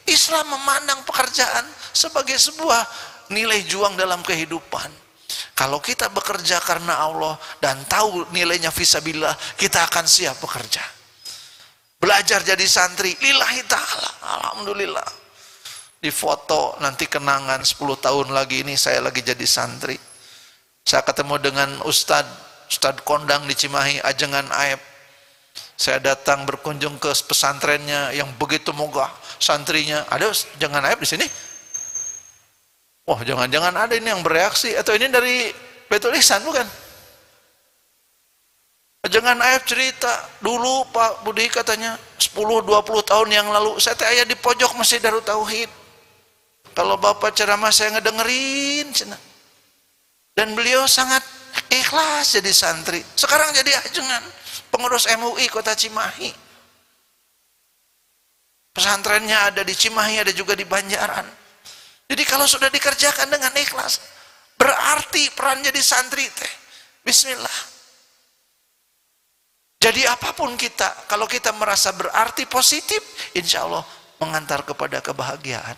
Islam memandang pekerjaan sebagai sebuah nilai juang dalam kehidupan. Kalau kita bekerja karena Allah dan tahu nilainya fisabilillah, kita akan siap bekerja. Belajar jadi santri lillahi ta'ala, alhamdulillah. Di foto nanti kenangan 10 tahun lagi ini saya lagi jadi santri. Saya ketemu dengan Ustadz Kondang di Cimahi, Ajengan Aep. Saya datang berkunjung ke pesantrennya yang begitu megah, santrinya. Ada jangan Aib di sini? Wah, jangan-jangan ada ini yang bereaksi atau ini dari Baitul Ihsan bukan? Jangan Aib cerita, dulu Pak Budi katanya 10-20 tahun yang lalu saya aya di pojok Masjid Darut Tauhid. Kalau Bapak ceramah saya ngedengerin cina. Dan beliau sangat ikhlas jadi santri. Sekarang jadi ajengan pengurus MUI Kota Cimahi. Pesantrennya ada di Cimahi, ada juga di Banjaran. Jadi kalau sudah dikerjakan dengan ikhlas, berarti peran jadi santri teh bismillah. Jadi apapun kita, kalau kita merasa berarti positif, insya Allah mengantar kepada kebahagiaan.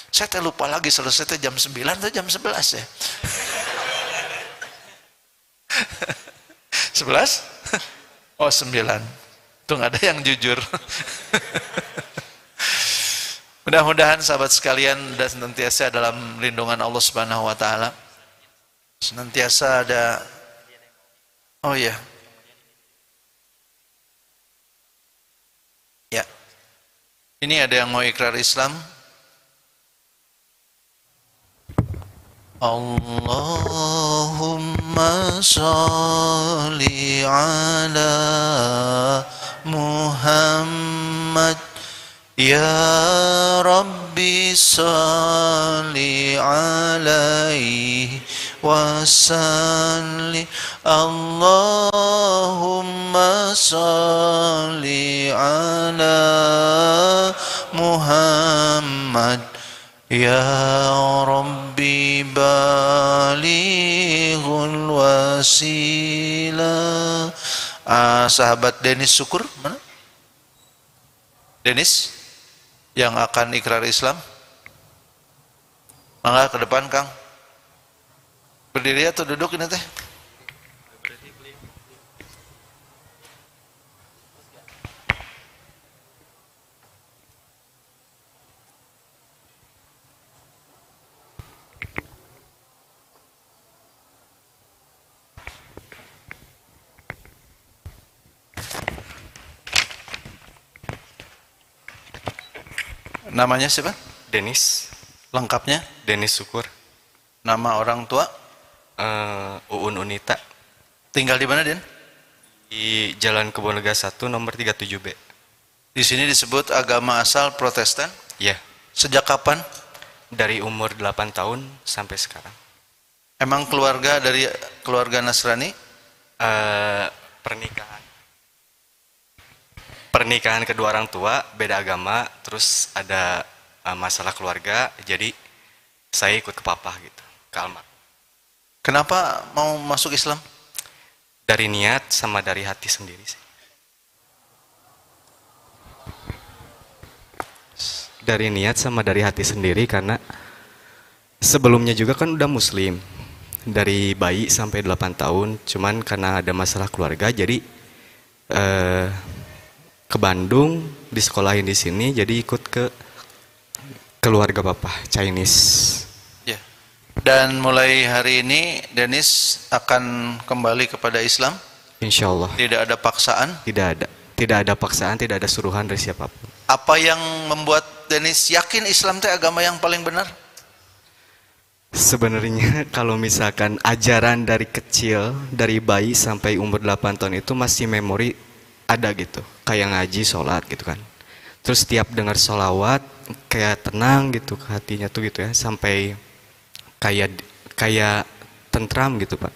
Saya teh lupa lagi, selesai teh jam 9 atau jam 11 ya. 11? Oh 9. Tuh nggak ada yang jujur. Mudah-mudahan sahabat sekalian dan senantiasa dalam lindungan Allah Subhanahu wa taala. Senantiasa ada. Oh ya. Ya. Ini ada yang mau ikrar Islam. Allahumma sholli ala Muhammad. Ya Rabbi salli alaihi wasalli. Allahumma salli ala Muhammad. Ya Rabbi balighul wasilah. Sahabat Denis Syukur mana? Denis yang akan ikrar Islam, mangga ke depan Kang. Berdiri atau duduk ini teh? Namanya siapa? Denis. Lengkapnya? Denis Syukur. Nama orang tua? Uun Unita. Tinggal di mana, Den? Di Jalan Kebonega 1 nomor 37B. Di sini disebut agama asal Protestan. Ya. Sejak kapan? Dari umur 8 tahun sampai sekarang. Emang keluarga dari keluarga Nasrani? Pernikahan kedua orang tua beda agama, terus ada masalah keluarga, jadi saya ikut ke papa gitu, ke almarhum. Kenapa mau masuk Islam? Dari niat sama dari hati sendiri sih. Dari niat sama dari hati sendiri karena sebelumnya juga kan udah muslim. Dari bayi sampai 8 tahun, cuman karena ada masalah keluarga jadi ke Bandung, disekolahin di sini, jadi ikut ke keluarga papa Chinese. Ya. Dan mulai hari ini Denis akan kembali kepada Islam. Insya Allah. Tidak ada paksaan. Tidak ada paksaan, tidak ada suruhan dari siapapun. Apa yang membuat Denis yakin Islam itu agama yang paling benar? Sebenarnya kalau misalkan ajaran dari kecil, dari bayi sampai umur 8 tahun itu masih memori ada gitu, kayak ngaji, sholat gitu kan. Terus tiap dengar sholawat kayak tenang gitu ke hatinya tuh gitu ya, sampai kayak tentram gitu Pak.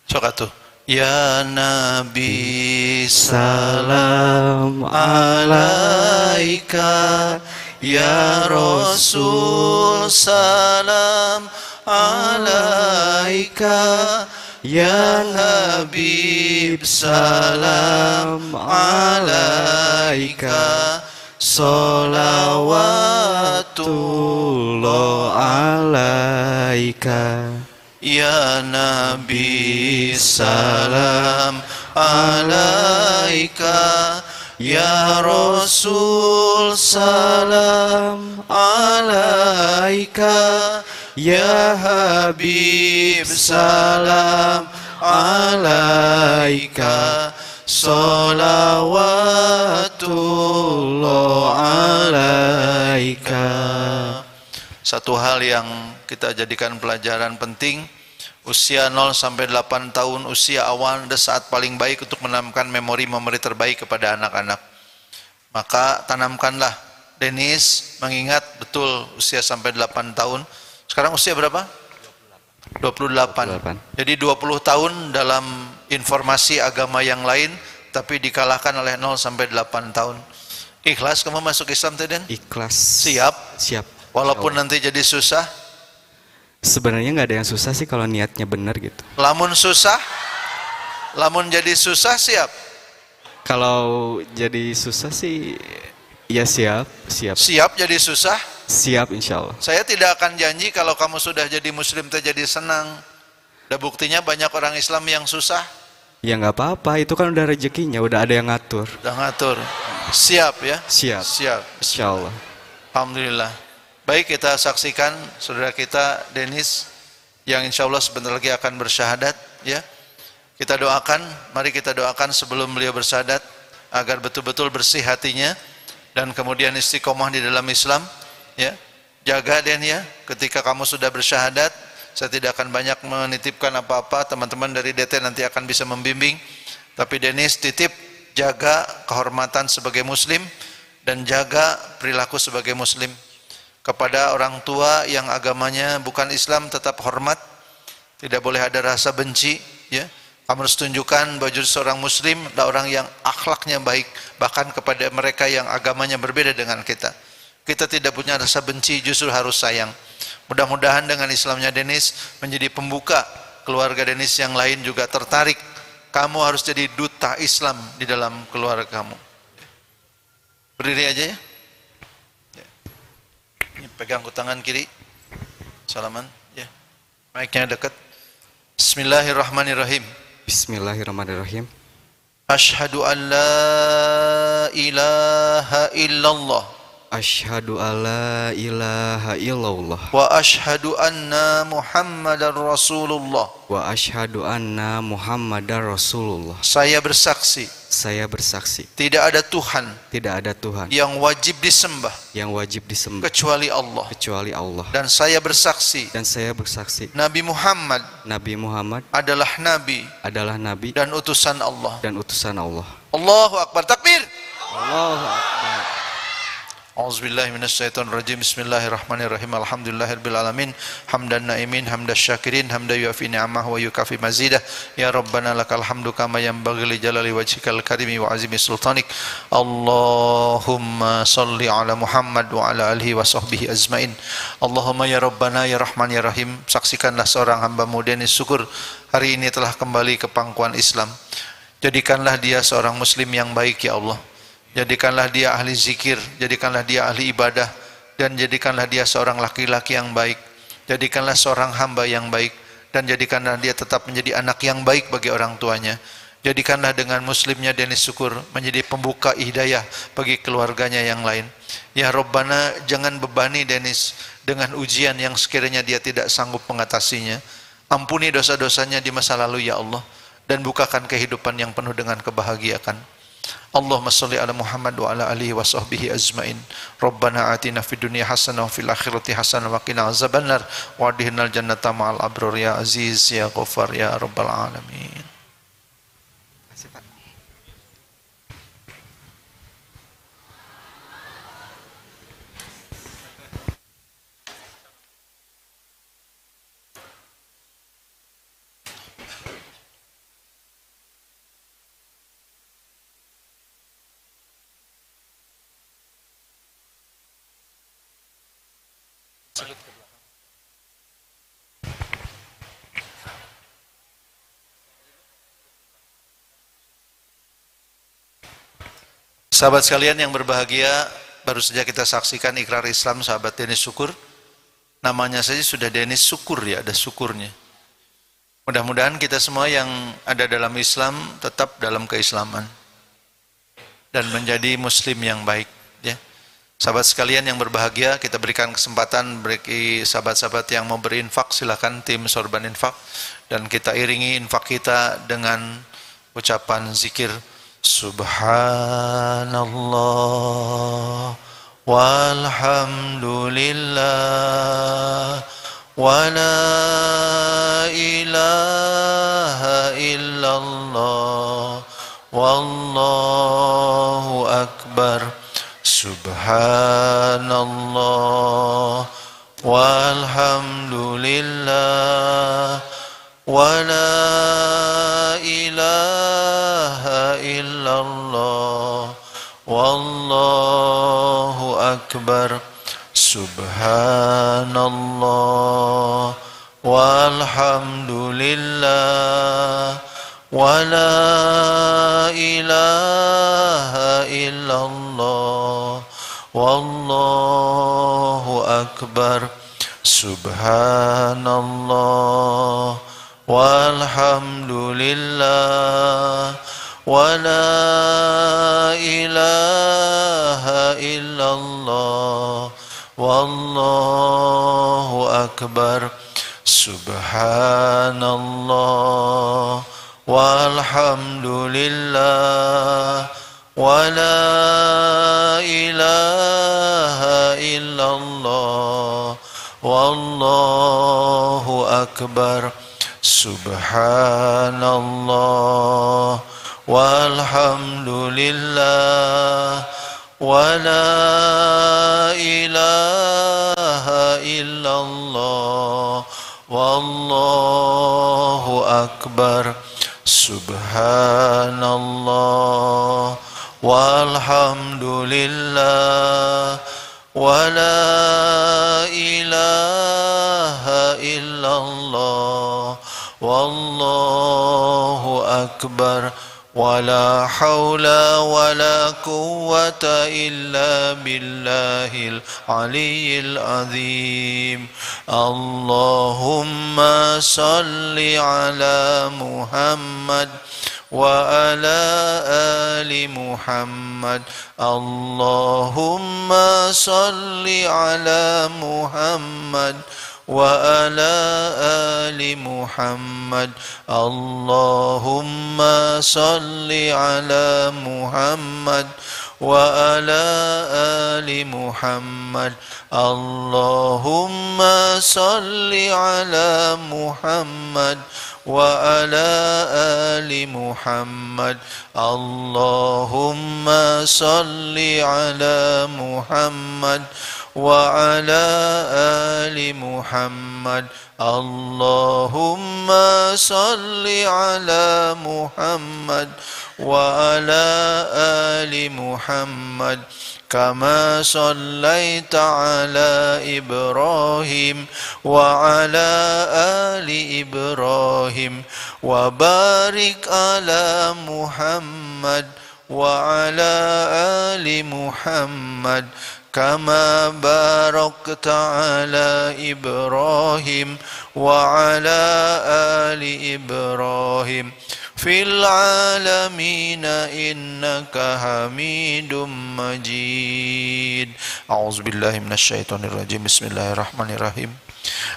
Sok atuh. Ya Nabi Salam alaika, ya Rasul salam alaika, ya Habib salam alaika, salawatullah alaika. Ya Nabi salam alaika, ya Rasul salam alaika, ya Habib salam alaika, salawatullah alaika. Satu hal yang kita jadikan pelajaran penting, usia 0 sampai 8 tahun, usia awal adalah saat paling baik untuk menanamkan memori-memori terbaik kepada anak-anak. Maka tanamkanlah. Denis mengingat betul usia sampai 8 tahun. Sekarang usia berapa? 28. Jadi 20 tahun dalam informasi agama yang lain, tapi dikalahkan oleh 0 sampai 8 tahun. Ikhlas kamu masuk Islam, Teden? Ikhlas. Siap? Siap. Walaupun nanti jadi susah. Sebenarnya nggak ada yang susah sih kalau niatnya benar gitu. Lamun susah, lamun jadi susah siap. Kalau jadi susah sih, ya siap, siap, Siap jadi susah. siap insya Allah. Saya tidak akan janji kalau kamu sudah jadi muslim jadi senang. Ada buktinya banyak orang Islam yang susah. Ya nggak apa-apa, itu kan udah rezekinya, udah ada yang ngatur. Udah ngatur. Siap ya? Siap, Siap. insya Allah. Alhamdulillah. Baik, kita saksikan saudara kita Denis yang insya Allah sebentar lagi akan bersyahadat ya. Kita doakan, mari kita doakan sebelum beliau bersyahadat agar betul-betul bersih hatinya dan kemudian istiqomah di dalam Islam ya. Jaga Den ya, ketika kamu sudah bersyahadat, saya tidak akan banyak menitipkan apa-apa, teman-teman dari DT nanti akan bisa membimbing. Tapi Denis titip jaga kehormatan sebagai muslim dan jaga perilaku sebagai muslim. Kepada orang tua yang agamanya bukan Islam tetap hormat, tidak boleh ada rasa benci ya. Kamu harus tunjukkan bahwa seorang muslim adalah orang yang akhlaknya baik, bahkan kepada mereka yang agamanya berbeda dengan kita. Kita tidak punya rasa benci, justru harus sayang. Mudah-mudahan dengan Islamnya Denis menjadi pembuka keluarga Denis yang lain juga tertarik. Kamu harus jadi duta Islam di dalam keluarga kamu. Berdiri aja ya. Ini pegang ke tangan kiri. Salaman ya. Mic-nya dekat. Bismillahirrahmanirrahim. Bismillahirrahmanirrahim. Asyhadu an la ilaha illallah Asyhadu alla ilaha illallah wa asyhadu anna Muhammadar Rasulullah. wa asyhadu anna Muhammadar Rasulullah. Saya bersaksi Saya bersaksi tidak ada Tuhan tidak ada Tuhan yang wajib disembah yang wajib disembah kecuali Allah. kecuali Allah. Dan saya bersaksi Dan saya bersaksi Nabi Muhammad Nabi Muhammad adalah nabi adalah nabi dan utusan Allah. dan utusan Allah. Allahu Akbar, takbir. Allahu Akbar. A'udzubillahi minasyaitonirrajim. Bismillahirrahmanirrahim. Alhamdulillahirabbil alamin. Hamdan naimin, hamdas syakirin, hamda yuafi ni'amah wa yukafi mazidah. Ya Rabbana lakal hamdu kama yanbaghi li jalali wajhikal karimi wa azimi sultanik. Allahumma salli ala Muhammad wa ala alihi wa sahbihi azmain. Allahumma ya Rabbana ya Rahman ya Rahim. Saksikanlah seorang hamba-Mu Denis Syukur hari ini telah kembali ke pangkuan Islam. Jadikanlah dia seorang muslim yang baik ya Allah. Jadikanlah dia ahli zikir, jadikanlah dia ahli ibadah, dan jadikanlah dia seorang laki-laki yang baik. Jadikanlah seorang hamba yang baik, dan jadikanlah dia tetap menjadi anak yang baik bagi orang tuanya. Jadikanlah dengan muslimnya Denis Syukur menjadi pembuka hidayah bagi keluarganya yang lain. Ya Rabbana, jangan bebani Denis dengan ujian yang sekiranya dia tidak sanggup mengatasinya. Ampuni dosa-dosanya di masa lalu ya Allah, dan bukakan kehidupan yang penuh dengan kebahagiaan. Allahumma salli ala Muhammad wa ala alihi wa sahbihi azmain. Rabbana atina fid dunya hasanah wa fil akhirati hasanah wa qina azabannar wa adkhilnal jannata ma'al abrar ya aziz ya ghafar ya rabbal alamin. Sahabat sekalian yang berbahagia, baru saja kita saksikan ikrar Islam sahabat Denis Syukur. Namanya saja sudah Denis Syukur ya, ada syukurnya. Mudah-mudahan kita semua yang ada dalam Islam tetap dalam keislaman dan menjadi muslim yang baik ya. Sahabat sekalian yang berbahagia, kita berikan kesempatan bagi sahabat-sahabat yang mau berinfak, silakan tim Sorban Infak, dan kita iringi infak kita dengan ucapan zikir Subhanallah walhamdulillah wa la ilaha illallah wallahu akbar. Subhanallah walhamdulillah wa la ilaha illallah wallahu akbar. Subhanallah walhamdulillah wa la ilaha illallah wallahu akbar. Subhanallah walhamdulillah wa la ilaha illallah wallahu akbar. Subhanallah walhamdulillah wa la ilaha illallah wallahu akbar. Subhanallah walhamdulillah wa la ilaha illallah wallahu akbar. Subhanallah walhamdulillah wa la ilaha illallah wallahu akbar. ولا حول ولا قوة إلا بالله العلي العظيم. اللهم صل على محمد وعلى آل محمد. اللهم صل على محمد وعلى آل محمد. اللهم صل على محمد وعلى آل محمد. اللهم صل على محمد وعلى آل محمد. اللهم صل على محمد وعلى آل محمد. اللهم صل على محمد وعلى آل محمد كما صليت على إبراهيم وعلى آل إبراهيم وبارك على محمد وعلى آل محمد كما باركت على إبراهيم وعلى آل إبراهيم في العالمين إنك حميد مجيد. أعوذ بالله من الشيطان الرجيم. بسم الله الرحمن الرحيم.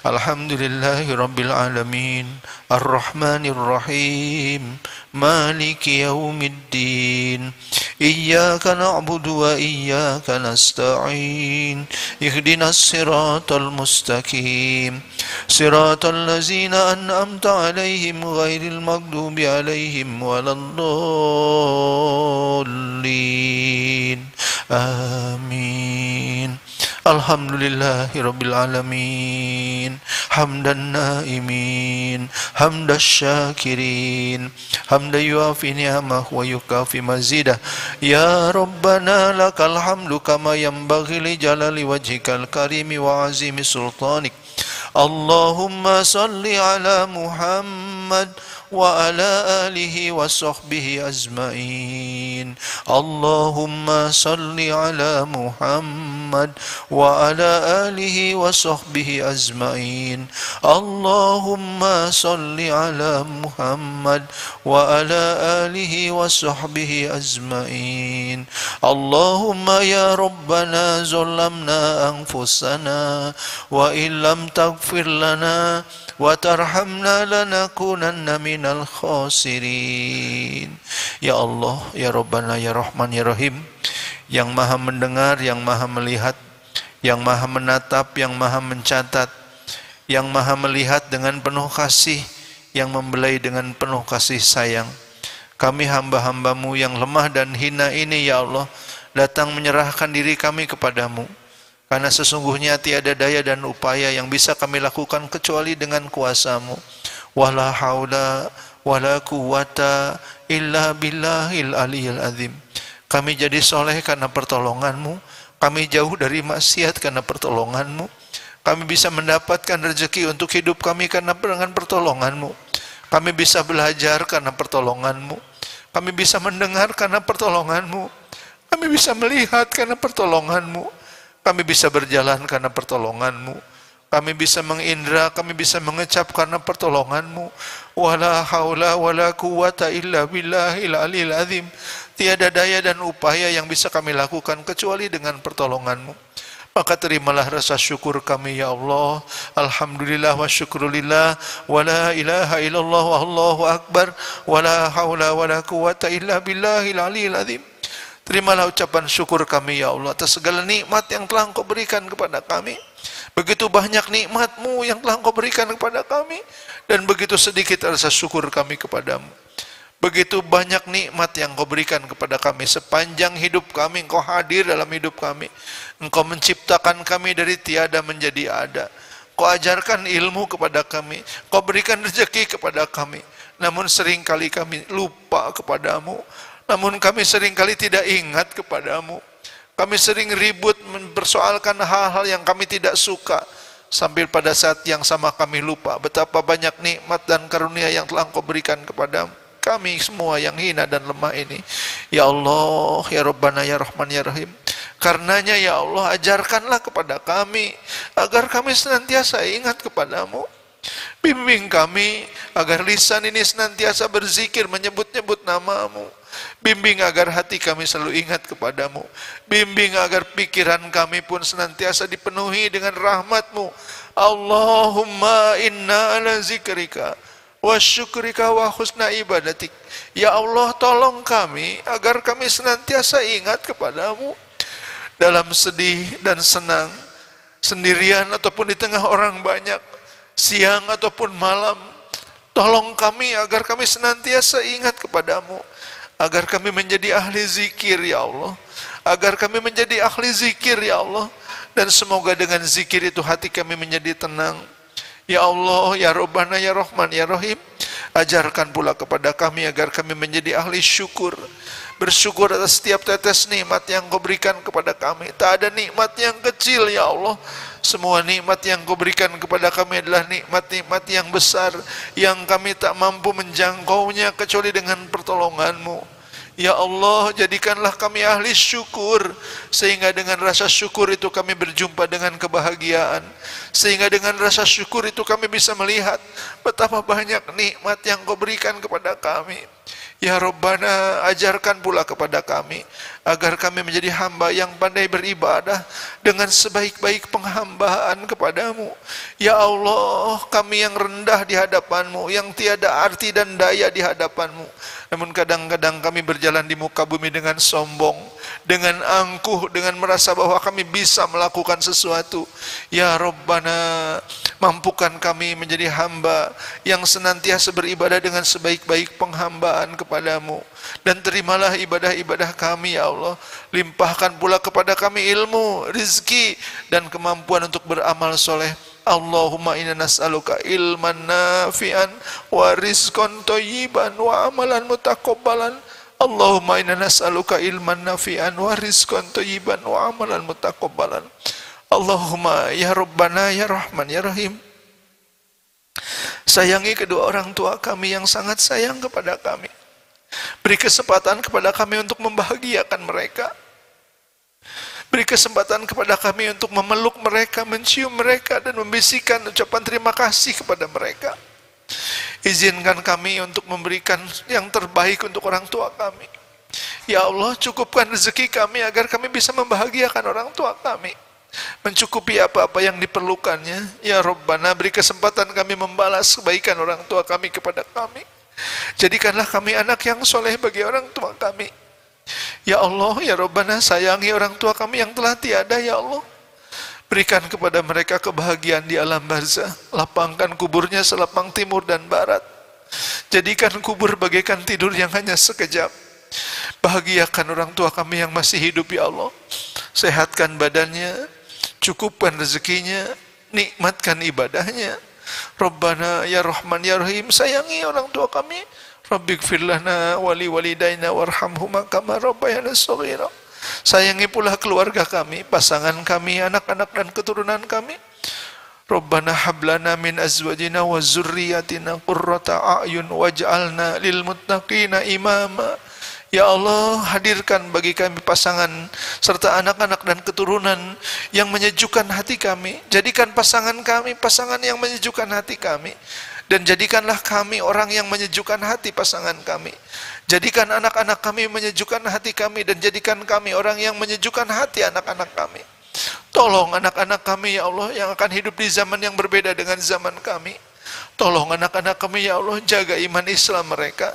الحمد لله رب العالمين الرحمن الرحيم مالك يوم الدين. إياك نعبد وإياك نستعين. اهدنا الصراط المستقيم صراط الذين أنعمت عليهم غير المغضوب عليهم ولا الضالين. آمين. Alhamdulillahi Rabbil Alamin. Hamdan naimin, hamdan syakirin, hamdan yuafi ni'amah wa yukafi mazidah. Ya Rabbana lakal hamdu kama yanbaghi li jalali wajhikal karimi wa azimi sultanik. Allahumma salli ala Muhammad wa ala alihi wa sahbihi azmain. Allahumma salli ala Muhammad wa ala alihi wa sahbihi azmain. Allahumma salli ala Muhammad wa ala alihi wa sahbihi azmain. Allahumma ya Rabbana zalamna anfusana wa illam taghfir lana wa tarhamna lanakunanna minal khasirin. Ya Allah, ya Rabbana, ya Rahman, ya Rahim, yang maha mendengar, yang maha melihat, yang maha menatap, yang maha mencatat, yang maha melihat dengan penuh kasih, yang membelai dengan penuh kasih sayang. Kami hamba-hambamu yang lemah dan hina ini, ya Allah, datang menyerahkan diri kami kepadamu. Karena sesungguhnya tiada daya dan upaya yang bisa kami lakukan kecuali dengan kuasa-Mu. Wala haula wala quwata illa billahil aliyil azim. Kami jadi soleh karena pertolongan-Mu. Kami jauh dari maksiat karena pertolongan-Mu. Kami bisa mendapatkan rezeki untuk hidup kami karena dengan pertolongan-Mu. Kami bisa belajar karena pertolongan-Mu. Kami bisa mendengar karena pertolongan-Mu. Kami bisa melihat karena pertolongan-Mu. Kami bisa berjalan karena pertolongan-Mu. Kami bisa mengindra, kami bisa mengecap karena pertolongan-Mu. Wala haula wala quwata illa billahil aliyil azim. Tiada daya dan upaya yang bisa kami lakukan kecuali dengan pertolongan-Mu. Maka terimalah rasa syukur kami ya Allah. Alhamdulillah wa syukrulillah. Wa la ilaha illallah wa Allahu akbar. Wa la haula wa la quwata illa billahil aliyil azim. Terimalah ucapan syukur kami ya Allah atas segala nikmat yang telah Engkau berikan kepada kami. Begitu banyak nikmat-Mu yang telah Engkau berikan kepada kami, dan begitu sedikit rasa syukur kami kepadamu. Begitu banyak nikmat yang Engkau berikan kepada kami. Sepanjang hidup kami Engkau hadir dalam hidup kami. Engkau menciptakan kami dari tiada menjadi ada. Engkau ajarkan ilmu kepada kami. Engkau berikan rezeki kepada kami. Namun seringkali kami lupa kepadamu. Namun kami seringkali tidak ingat kepadamu. Kami sering ribut mempersoalkan hal-hal yang kami tidak suka. Sambil pada saat yang sama kami lupa betapa banyak nikmat dan karunia yang telah Engkau berikan kepada kami semua yang hina dan lemah ini. Ya Allah, ya Rabbana, ya Rahman, ya Rahim. Karenanya ya Allah, ajarkanlah kepada kami agar kami senantiasa ingat kepadamu. Bimbing kami agar lisan ini senantiasa berzikir menyebut-nyebut namamu. Bimbing agar hati kami selalu ingat kepadamu. Bimbing agar pikiran kami pun senantiasa dipenuhi dengan rahmat-Mu. Allahumma inna ala zikrika wa syukrika wa husna ibadatik. Ya Allah, tolong kami agar kami senantiasa ingat kepadamu. Dalam sedih dan senang, sendirian ataupun di tengah orang banyak, siang ataupun malam, tolong kami agar kami senantiasa ingat kepadamu. Agar kami menjadi ahli zikir ya Allah. Agar kami menjadi ahli zikir ya Allah. Dan semoga dengan zikir itu hati kami menjadi tenang. Ya Allah, ya Rabbana, ya Rahman, ya Rahim. Ajarkan pula kepada kami agar kami menjadi ahli syukur. Bersyukur atas setiap tetes nikmat yang Kau berikan kepada kami. Tak ada nikmat yang kecil ya Allah. Semua nikmat yang Kau berikan kepada kami adalah nikmat-nikmat yang besar, yang kami tak mampu menjangkaunya kecuali dengan pertolongan-Mu. Ya Allah, jadikanlah kami ahli syukur, sehingga dengan rasa syukur itu kami berjumpa dengan kebahagiaan. Sehingga dengan rasa syukur itu kami bisa melihat betapa banyak nikmat yang Kau berikan kepada kami. Ya Rabbana, ajarkan pula kepada kami agar kami menjadi hamba yang pandai beribadah dengan sebaik-baik penghambaan kepadamu. Ya Allah, kami yang rendah di hadapan-Mu, yang tiada arti dan daya di hadapan-Mu. Namun kadang-kadang kami berjalan di muka bumi dengan sombong, dengan angkuh, dengan merasa bahwa kami bisa melakukan sesuatu. Ya Rabbana, mampukan kami menjadi hamba yang senantiasa beribadah dengan sebaik-baik penghambaan kepadamu. Dan terimalah ibadah-ibadah kami ya Allah. Limpahkan pula kepada kami ilmu, rizki, dan kemampuan untuk beramal soleh. Allahumma inna nas'aluka ilman nafi'an wa rizqan thayyiban wa amalan mutaqabbalan. Allahumma inna nas'aluka ilman nafi'an wa rizqan thayyiban wa amalan mutaqabbalan. Allahumma ya Rabbana, ya Rahman, ya Rahim. Sayangi kedua orang tua kami yang sangat sayang kepada kami. Beri kesempatan kepada kami untuk membahagiakan mereka. Beri kesempatan kepada kami untuk memeluk mereka, mencium mereka, dan membisikkan ucapan terima kasih kepada mereka. Izinkan kami untuk memberikan yang terbaik untuk orang tua kami. Ya Allah, cukupkan rezeki kami agar kami bisa membahagiakan orang tua kami. Mencukupi apa-apa yang diperlukannya. Ya Rabbana, beri kesempatan kami membalas kebaikan orang tua kami kepada kami. Jadikanlah kami anak yang soleh bagi orang tua kami. Ya Allah, ya Rabbana, sayangi orang tua kami yang telah tiada ya Allah. Berikan kepada mereka kebahagiaan di alam barzah. Lapangkan kuburnya selapang timur dan barat. Jadikan kubur bagaikan tidur yang hanya sekejap. Bahagiakan orang tua kami yang masih hidup ya Allah. Sehatkan badannya, cukupkan rezekinya, nikmatkan ibadahnya. Rabbana ya Rahman ya Rahim, sayangi orang tua kami. Rabbighfir lana wa li walidayna warhamhuma kama rabbayana shaghira. Sayangi pula keluarga kami, pasangan kami, anak-anak dan keturunan kami. Rabbana hablana min azwajina wa zurriyatina qurrata a'yun waj'alna lil muttaqina imama. Ya Allah, hadirkan bagi kami pasangan serta anak-anak dan keturunan yang menyejukkan hati kami. Jadikan pasangan kami pasangan yang menyejukkan hati kami. Dan jadikanlah kami orang yang menyejukkan hati pasangan kami. Jadikan anak-anak kami menyejukkan hati kami, dan jadikan kami orang yang menyejukkan hati anak-anak kami. Tolong anak-anak kami ya Allah yang akan hidup di zaman yang berbeda dengan zaman kami. Tolong anak-anak kami ya Allah, jaga iman Islam mereka.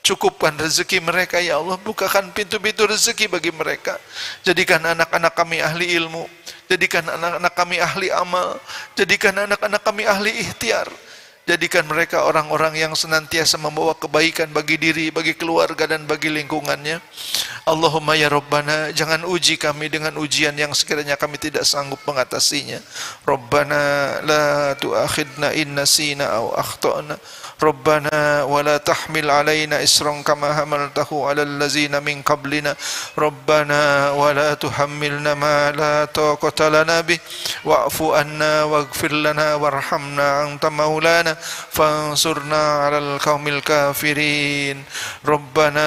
Cukupkan rezeki mereka ya Allah, bukakan pintu-pintu rezeki bagi mereka. Jadikan anak-anak kami ahli ilmu, jadikan anak-anak kami ahli amal, jadikan anak-anak kami ahli ikhtiar. Jadikan mereka orang-orang yang senantiasa membawa kebaikan bagi diri, bagi keluarga, dan bagi lingkungannya. Allahumma ya Rabbana, jangan uji kami dengan ujian yang sekiranya kami tidak sanggup mengatasinya. Rabbana la tu'akhidna in nasina aw akhtana. Rabbana wa la tahmil alaina isran kama hamaltahu ala allazina min qablina. Rabbana wa la tuhammilna ma la taqata lana bih wa'fu anna waghfir lana warhamna anta maulana fansurna 'alal qaumil kafirin. Rabbana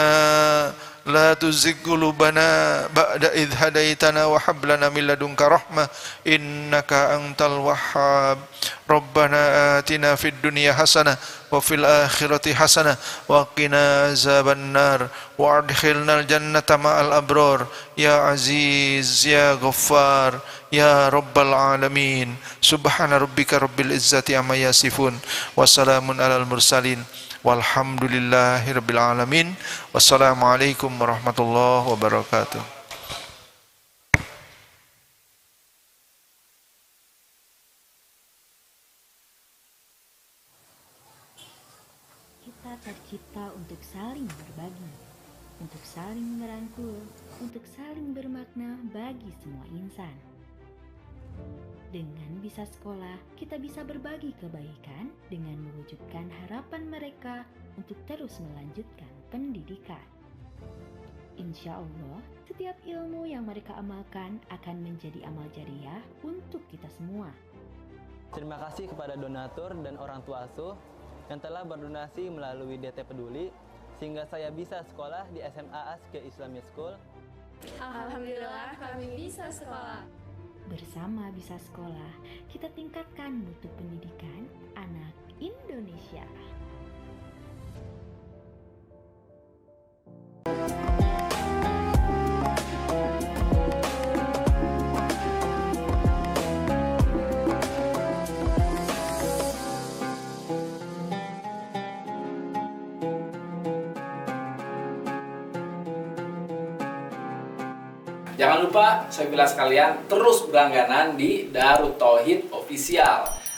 la tuzigh qulubana ba'da idh hadaitana wa hab lana min ladunka rahmah innaka antal wahhab. Rabbana atina fid dunya hasanah wa fil akhirati hasanah wa qina azaban nar wa adkhilnal jannata ma'al abrar ya aziz ya ghaffar ya rabbal alamin. Subhana rabbika rabbil izzati amma yasifun wa salamun alal mursalin walhamdulillahi rabbil alamin. Wassalamualaikum warahmatullahi wabarakatuh. Kita tercipta untuk saling berbagi, untuk saling merangkul, untuk saling bermakna bagi semua insan. Dengan bisa sekolah, kita bisa berbagi kebaikan dengan mewujudkan harapan mereka untuk terus melanjutkan pendidikan. Insya Allah, setiap ilmu yang mereka amalkan akan menjadi amal jariah untuk kita semua. Terima kasih kepada donatur dan orang tua asuh yang telah berdonasi melalui DT Peduli sehingga saya bisa sekolah di SMA Aske Islamic School. Alhamdulillah kami bisa sekolah. Bersama Bisa Sekolah, kita tingkatkan mutu pendidikan anak Indonesia. Jangan lupa, saya bilang sekalian, terus berlangganan di Darut Tauhid Official.